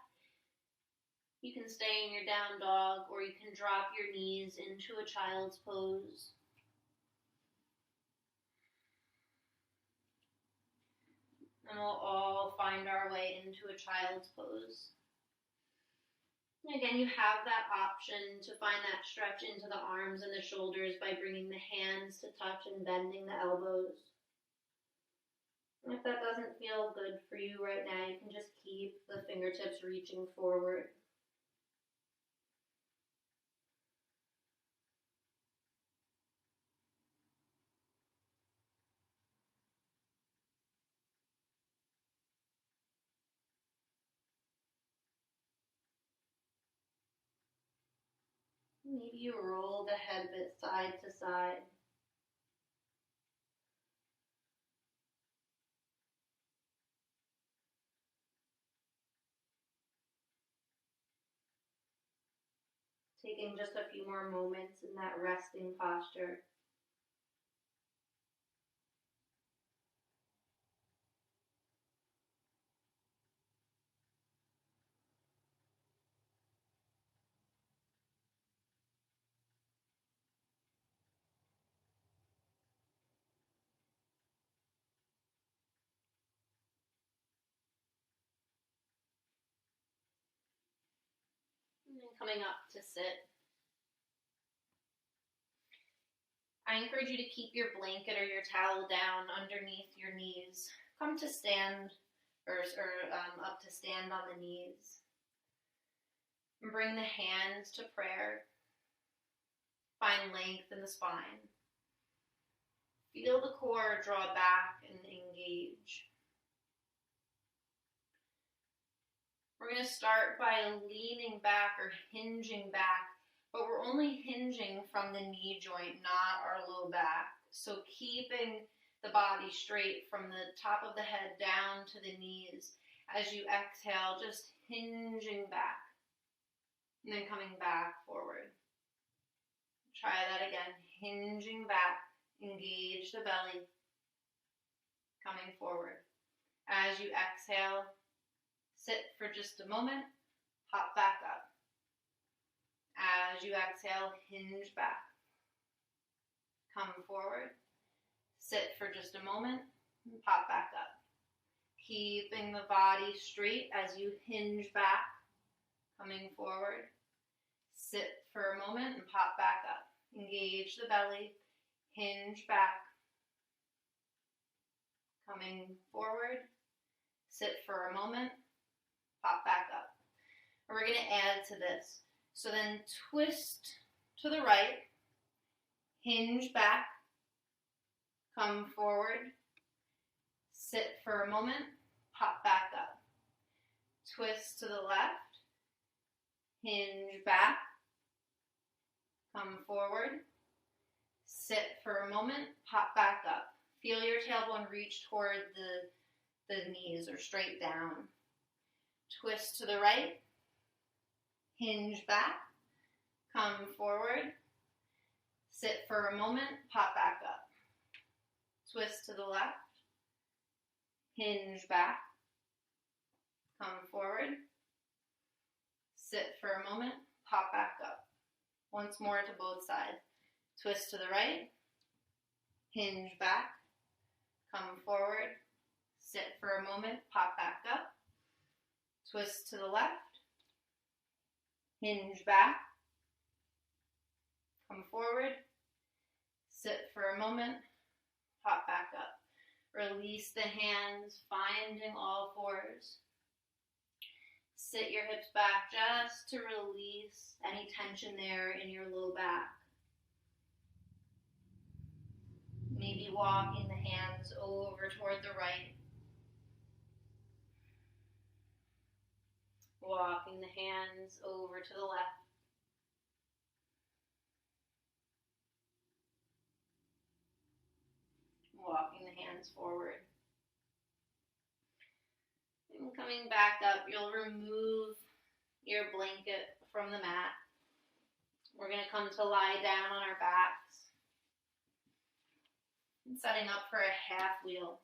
S1: You can stay in your down dog, or you can drop your knees into a child's pose. And we'll all find our way into a child's pose. And again, you have that option to find that stretch into the arms and the shoulders by bringing the hands to touch and bending the elbows. And if that doesn't feel good for you right now, you can just keep the fingertips reaching forward. Maybe you roll the head a bit side to side. Taking just a few more moments in that resting posture. And then coming up to sit. I encourage you to keep your blanket or your towel down underneath your knees. Come to stand, or up to stand on the knees. And bring the hands to prayer. Find length in the spine. Feel the core draw back and engage. We're going to start by leaning back or hinging back, but we're only hinging from the knee joint, not our low back. So keeping the body straight from the top of the head down to the knees. As you exhale, just hinging back and then coming back forward. Try that again. Hinging back, engage the belly, coming forward. As you exhale, sit for just a moment, pop back up. As you exhale, hinge back. Come forward, sit for just a moment, and pop back up. Keeping the body straight as you hinge back, coming forward. Sit for a moment and pop back up. Engage the belly, hinge back, coming forward. Sit for a moment, pop back up. And we're going to add to this. So then twist to the right, hinge back, come forward, sit for a moment, pop back up. Twist to the left, hinge back, come forward, sit for a moment, pop back up. Feel your tailbone reach toward the knees or straight down. Twist to the right, hinge back, come forward, sit for a moment, pop back up. Twist to the left, hinge back, come forward, sit for a moment, pop back up. Once more to both sides. Twist to the right, hinge back, come forward, sit for a moment, pop back up. Twist to the left. Hinge back. Come forward. Sit for a moment. Pop back up. Release the hands, finding all fours. Sit your hips back just to release any tension there in your low back. Maybe walking the hands over toward the right. Walking the hands over to the left. Walking the hands forward. And coming back up, you'll remove your blanket from the mat. We're going to come to lie down on our backs. And setting up for a half wheel.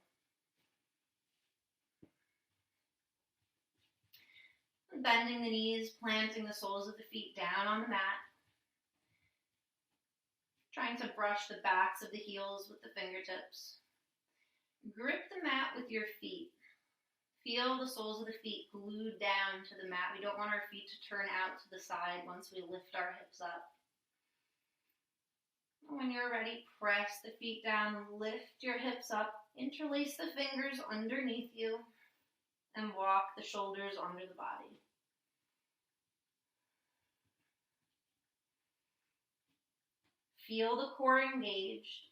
S1: Bending the knees, planting the soles of the feet down on the mat. Trying to brush the backs of the heels with the fingertips. Grip the mat with your feet. Feel the soles of the feet glued down to the mat. We don't want our feet to turn out to the side once we lift our hips up. When you're ready, press the feet down, lift your hips up, interlace the fingers underneath you, and walk the shoulders under the body. Feel the core engaged.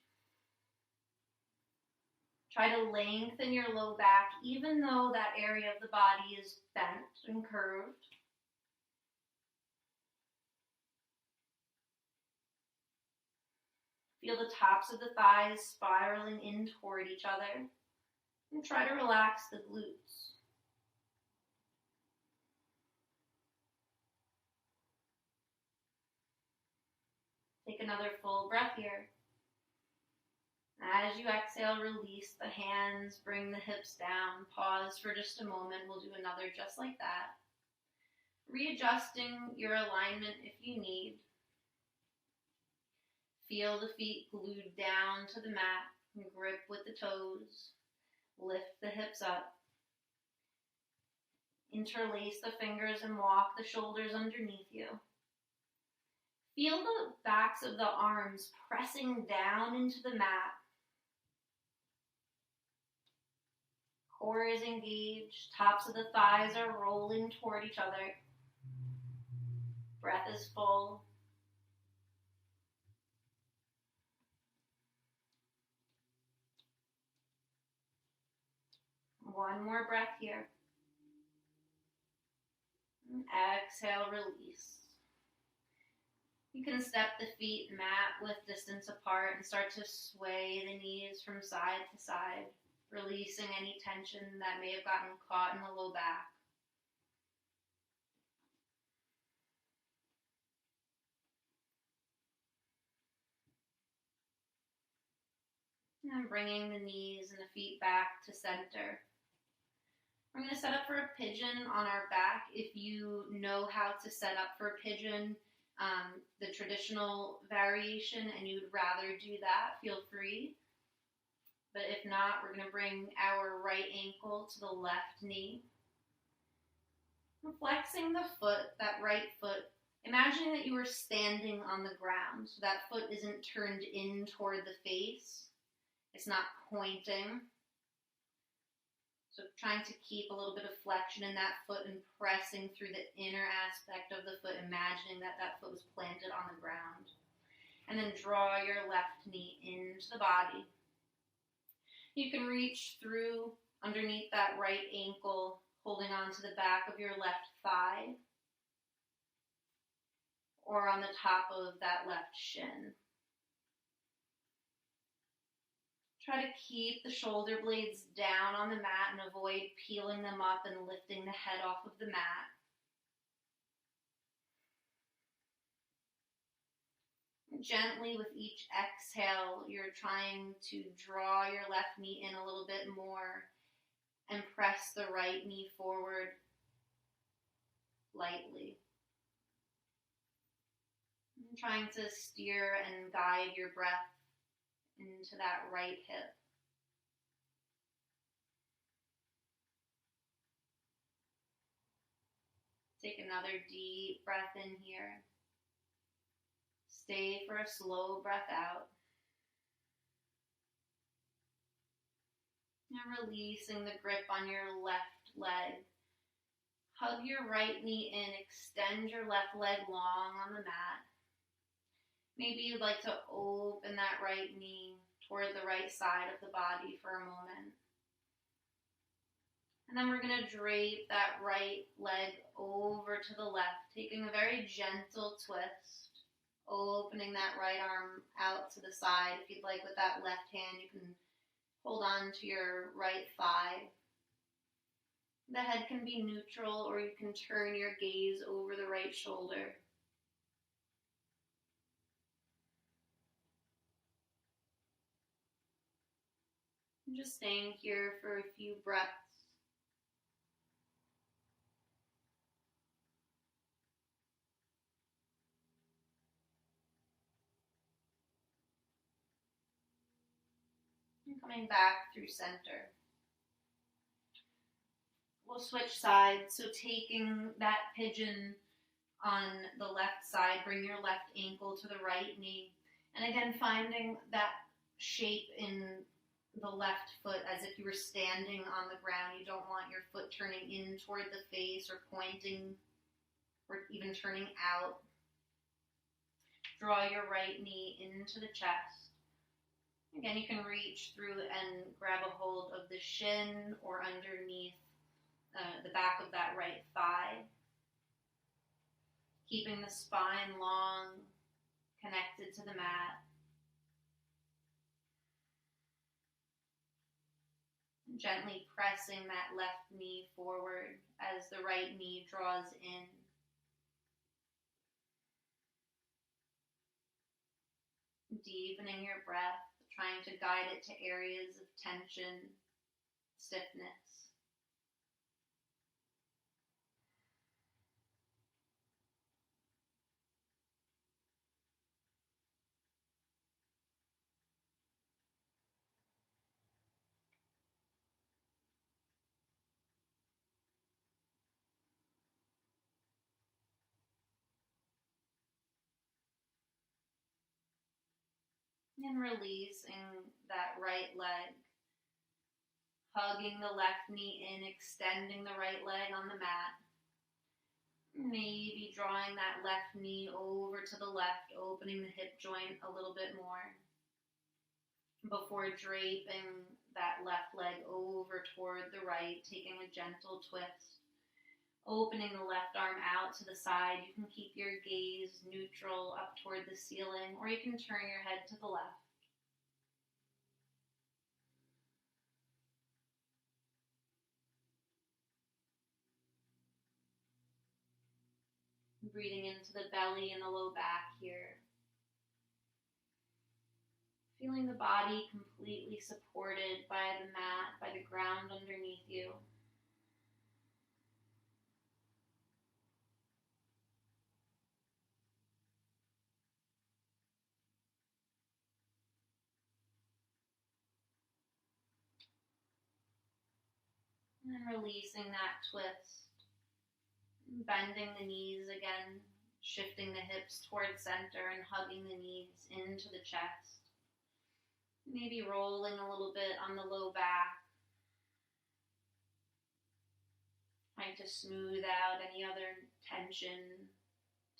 S1: Try to lengthen your low back, even though that area of the body is bent and curved. Feel the tops of the thighs spiraling in toward each other. And try to relax the glutes. Take another full breath here. As you exhale, release the hands, bring the hips down, pause for just a moment. We'll do another just like that. Readjusting your alignment if you need. Feel the feet glued down to the mat, and grip with the toes. Lift the hips up. Interlace the fingers and walk the shoulders underneath you. Feel the backs of the arms pressing down into the mat. Core is engaged. Tops of the thighs are rolling toward each other. Breath is full. One more breath here. And exhale, release. You can step the feet mat width distance apart and start to sway the knees from side to side, releasing any tension that may have gotten caught in the low back. And bringing the knees and the feet back to center. We're going to set up for a pigeon on our back. If you know how to set up for a pigeon, the traditional variation, and you would rather do that, feel free. But if not, we're going to bring our right ankle to the left knee. Flexing the foot, that right foot. Imagine that you were standing on the ground, so that foot isn't turned in toward the face. It's not pointing. So trying to keep a little bit of flexion in that foot and pressing through the inner aspect of the foot, imagining that that foot was planted on the ground. And then draw your left knee into the body. You can reach through underneath that right ankle, holding on to the back of your left thigh, or on the top of that left shin. Try to keep the shoulder blades down on the mat and avoid peeling them up and lifting the head off of the mat. Gently with each exhale, you're trying to draw your left knee in a little bit more and press the right knee forward lightly. And trying to steer and guide your breath into that right hip. Take another deep breath in here. Stay for a slow breath out. And releasing the grip on your left leg. Hug your right knee in, extend your left leg long on the mat. Maybe you'd like to open that right knee toward the right side of the body for a moment. And then we're going to drape that right leg over to the left, taking a very gentle twist, opening that right arm out to the side. If you'd like, with that left hand, you can hold on to your right thigh. The head can be neutral, or you can turn your gaze over the right shoulder. And just staying here for a few breaths. And coming back through center. We'll switch sides, so taking that pigeon on the left side, bring your left ankle to the right knee, and again finding that shape in the left foot as if you were standing on the ground. You don't want your foot turning in toward the face or pointing or even turning out. Draw your right knee into the chest. Again, you can reach through and grab a hold of the shin or underneath the back of that right thigh. Keeping the spine long, connected to the mat. And gently pressing that left knee forward as the right knee draws in. Deepening your breath, trying to guide it to areas of tension, stiffness. And releasing that right leg. Hugging the left knee in, extending the right leg on the mat. Maybe drawing that left knee over to the left, opening the hip joint a little bit more. Before draping that left leg over toward the right, taking a gentle twist. Opening the left arm out to the side. You can keep your gaze neutral up toward the ceiling, or you can turn your head to the left. Breathing into the belly and the low back here. Feeling the body completely supported by the mat, by the ground underneath you. And then releasing that twist. Bending the knees again, shifting the hips towards center and hugging the knees into the chest. Maybe rolling a little bit on the low back. Trying to smooth out any other tension,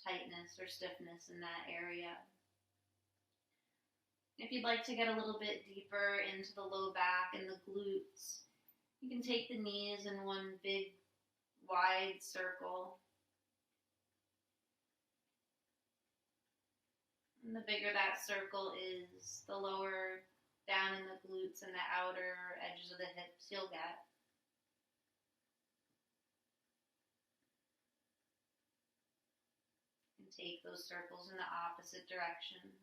S1: tightness, or stiffness in that area. If you'd like to get a little bit deeper into the low back and the glutes, you can take the knees in one big, wide circle. And the bigger that circle is, the lower down in the glutes and the outer edges of the hips you'll get. And take those circles in the opposite direction.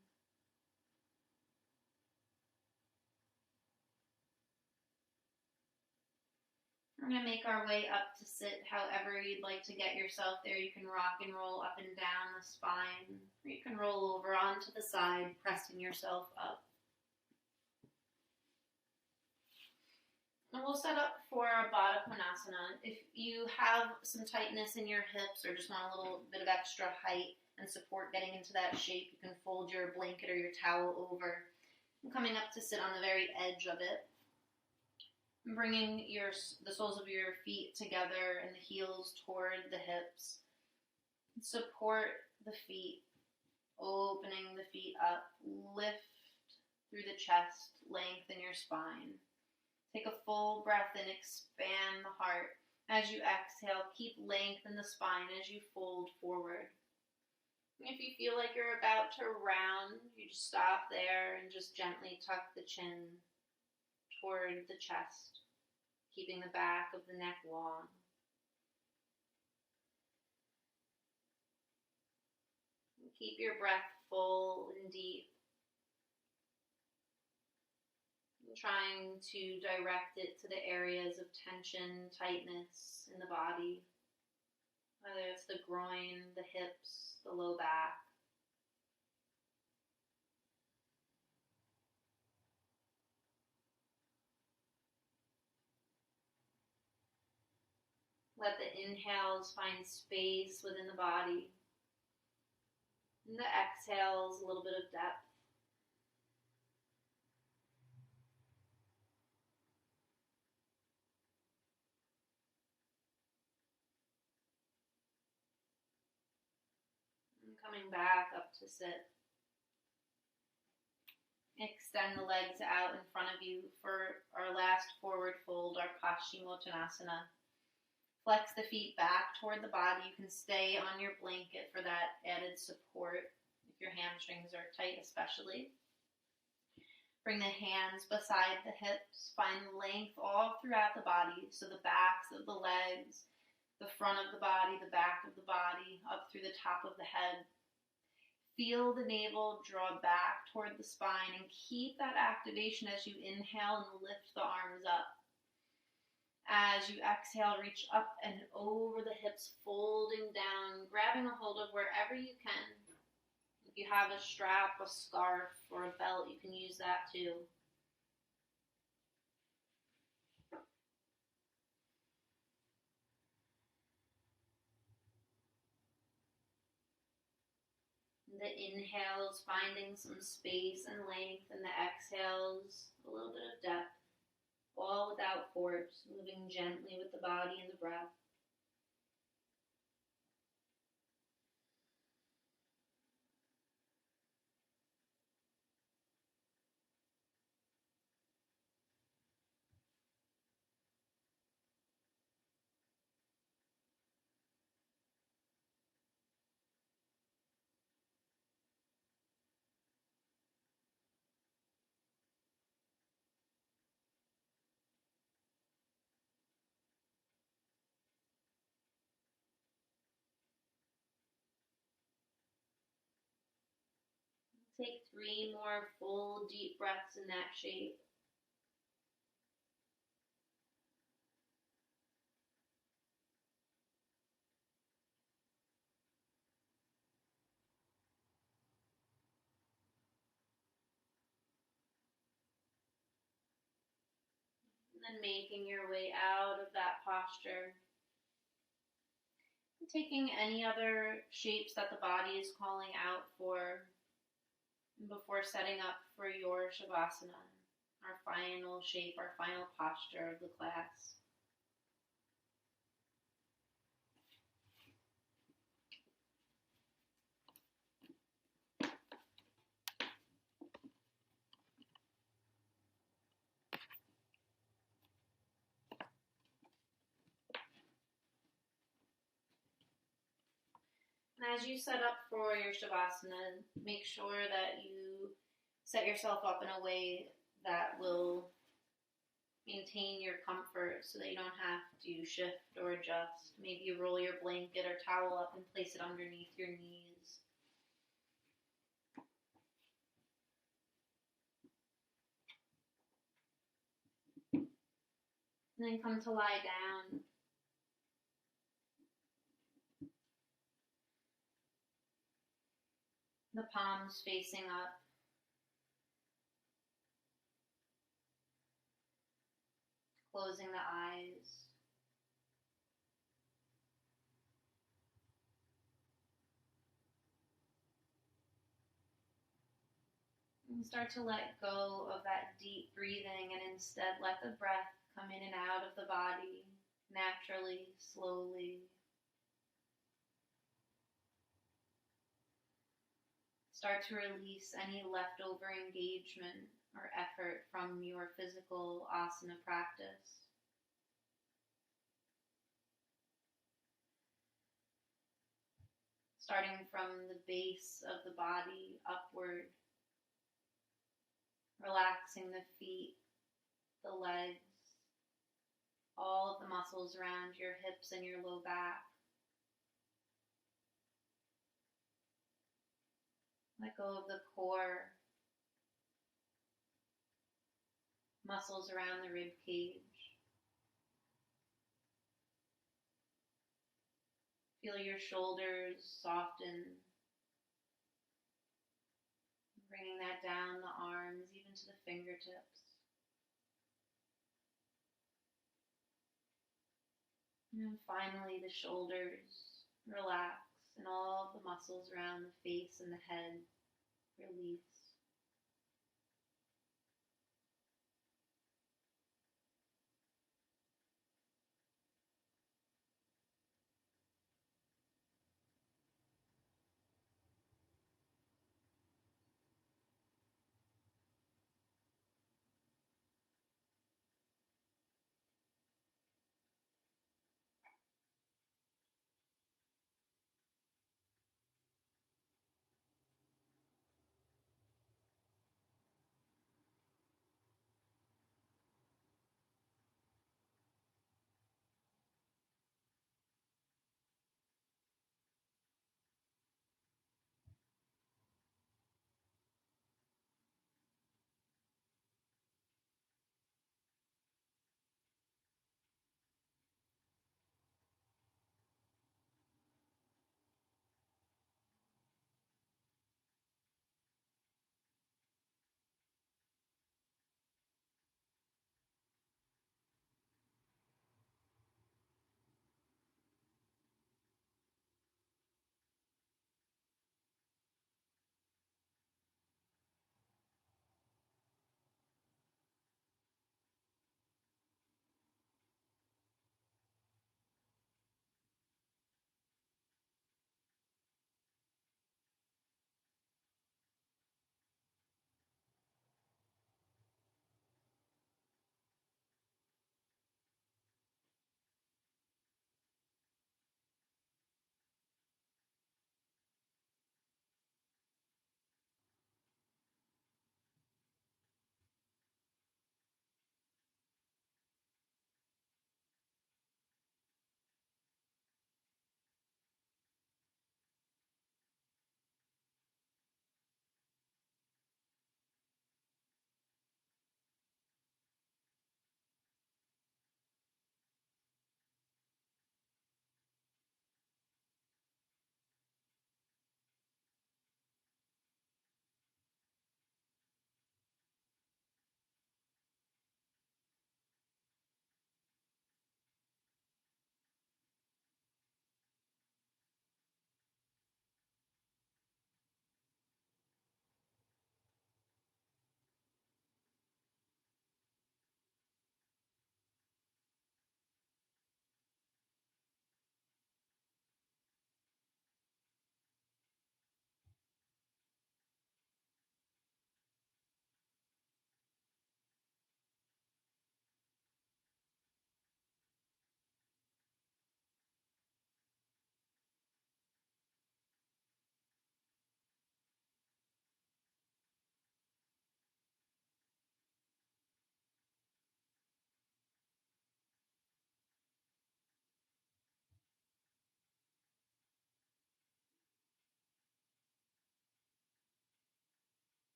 S1: We're going to make our way up to sit however you'd like to get yourself there. You can rock and roll up and down the spine, or you can roll over onto the side, pressing yourself up. And we'll set up for a Baddha Konasana. If you have some tightness in your hips or just want a little bit of extra height and support getting into that shape, you can fold your blanket or your towel over and coming up to sit on the very edge of it. And bringing the soles of your feet together and the heels toward the hips. Support the feet, opening the feet up, lift through the chest, lengthen your spine. Take a full breath in, expand the heart. As you exhale, keep length in the spine as you fold forward. If you feel like you're about to round, you just stop there and just gently tuck the chin toward the chest, keeping the back of the neck long. Keep your breath full and deep. Trying to direct it to the areas of tension, tightness in the body, whether it's the groin, the hips, the low back. Let the inhales find space within the body, and the exhales, a little bit of depth. Coming back up to sit. Extend the legs out in front of you for our last forward fold, our Paschimottanasana. Flex the feet back toward the body. You can stay on your blanket for that added support if your hamstrings are tight especially. Bring the hands beside the hips. Find length all throughout the body, so the backs of the legs, the front of the body, the back of the body, up through the top of the head. Feel the navel draw back toward the spine and keep that activation as you inhale and lift the arms up. As you exhale, reach up and over the hips, folding down, grabbing a hold of wherever you can. If you have a strap, a scarf, or a belt, you can use that too. The inhales, finding some space and length, and the exhales, a little bit of depth, all without force, moving gently with the body and the breath. Take 3 more full deep breaths in that shape. And then making your way out of that posture. Taking any other shapes that the body is calling out for before setting up for your Shavasana, our final shape, our final posture of the class. And as you set up for your Shavasana, make sure that you set yourself up in a way that will maintain your comfort so that you don't have to shift or adjust. Maybe you roll your blanket or towel up and place it underneath your knees. And then come to lie down. The palms facing up. closing the eyes. And start to let go of that deep breathing and instead let the breath come in and out of the body naturally, slowly. Start to release any leftover engagement or effort from your physical asana practice. Starting from the base of the body upward, relaxing the feet, the legs, all of the muscles around your hips and your low back. Let go of the core, muscles around the rib cage. Feel your shoulders soften, bringing that down the arms, even to the fingertips. And finally, the shoulders relax and all of the muscles around the face and the head release.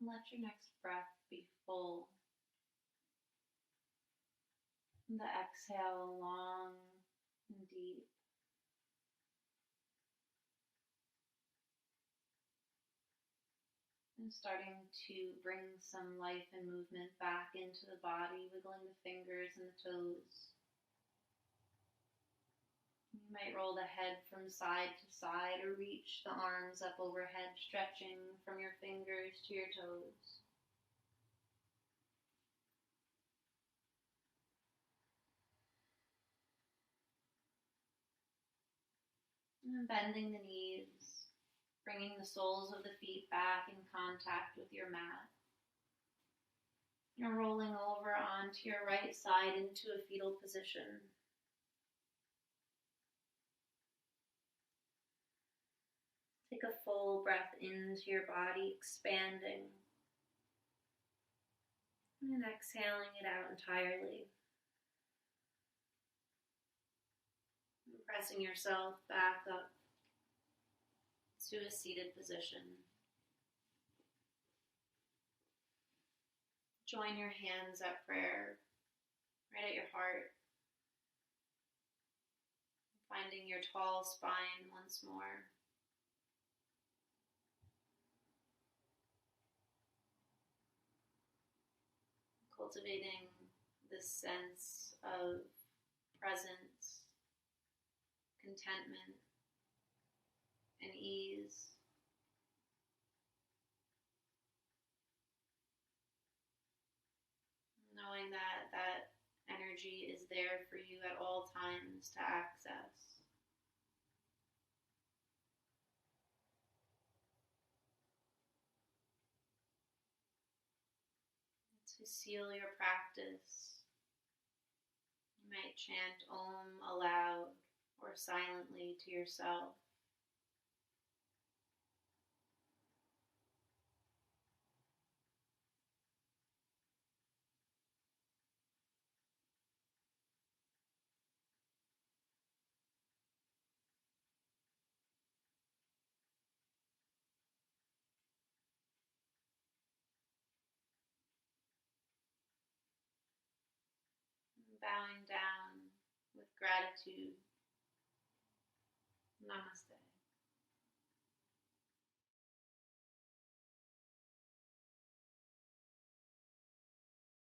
S1: Let your next breath be full. The exhale long and deep. And starting to bring some life and movement back into the body, wiggling the fingers and the toes. You might roll the head from side to side or reach the arms up overhead, stretching from your fingers to your toes. And bending the knees, bringing the soles of the feet back in contact with your mat. You're rolling over onto your right side into a fetal position. Take a full breath into your body, expanding, and exhaling it out entirely. And pressing yourself back up to a seated position. Join your hands at prayer, right at your heart. Finding your tall spine once more. Cultivating this sense of presence, contentment, and ease. Knowing that that energy is there for you at all times to access. To seal your practice, you might chant Om aloud or silently to yourself. Bowing down with gratitude. Namaste.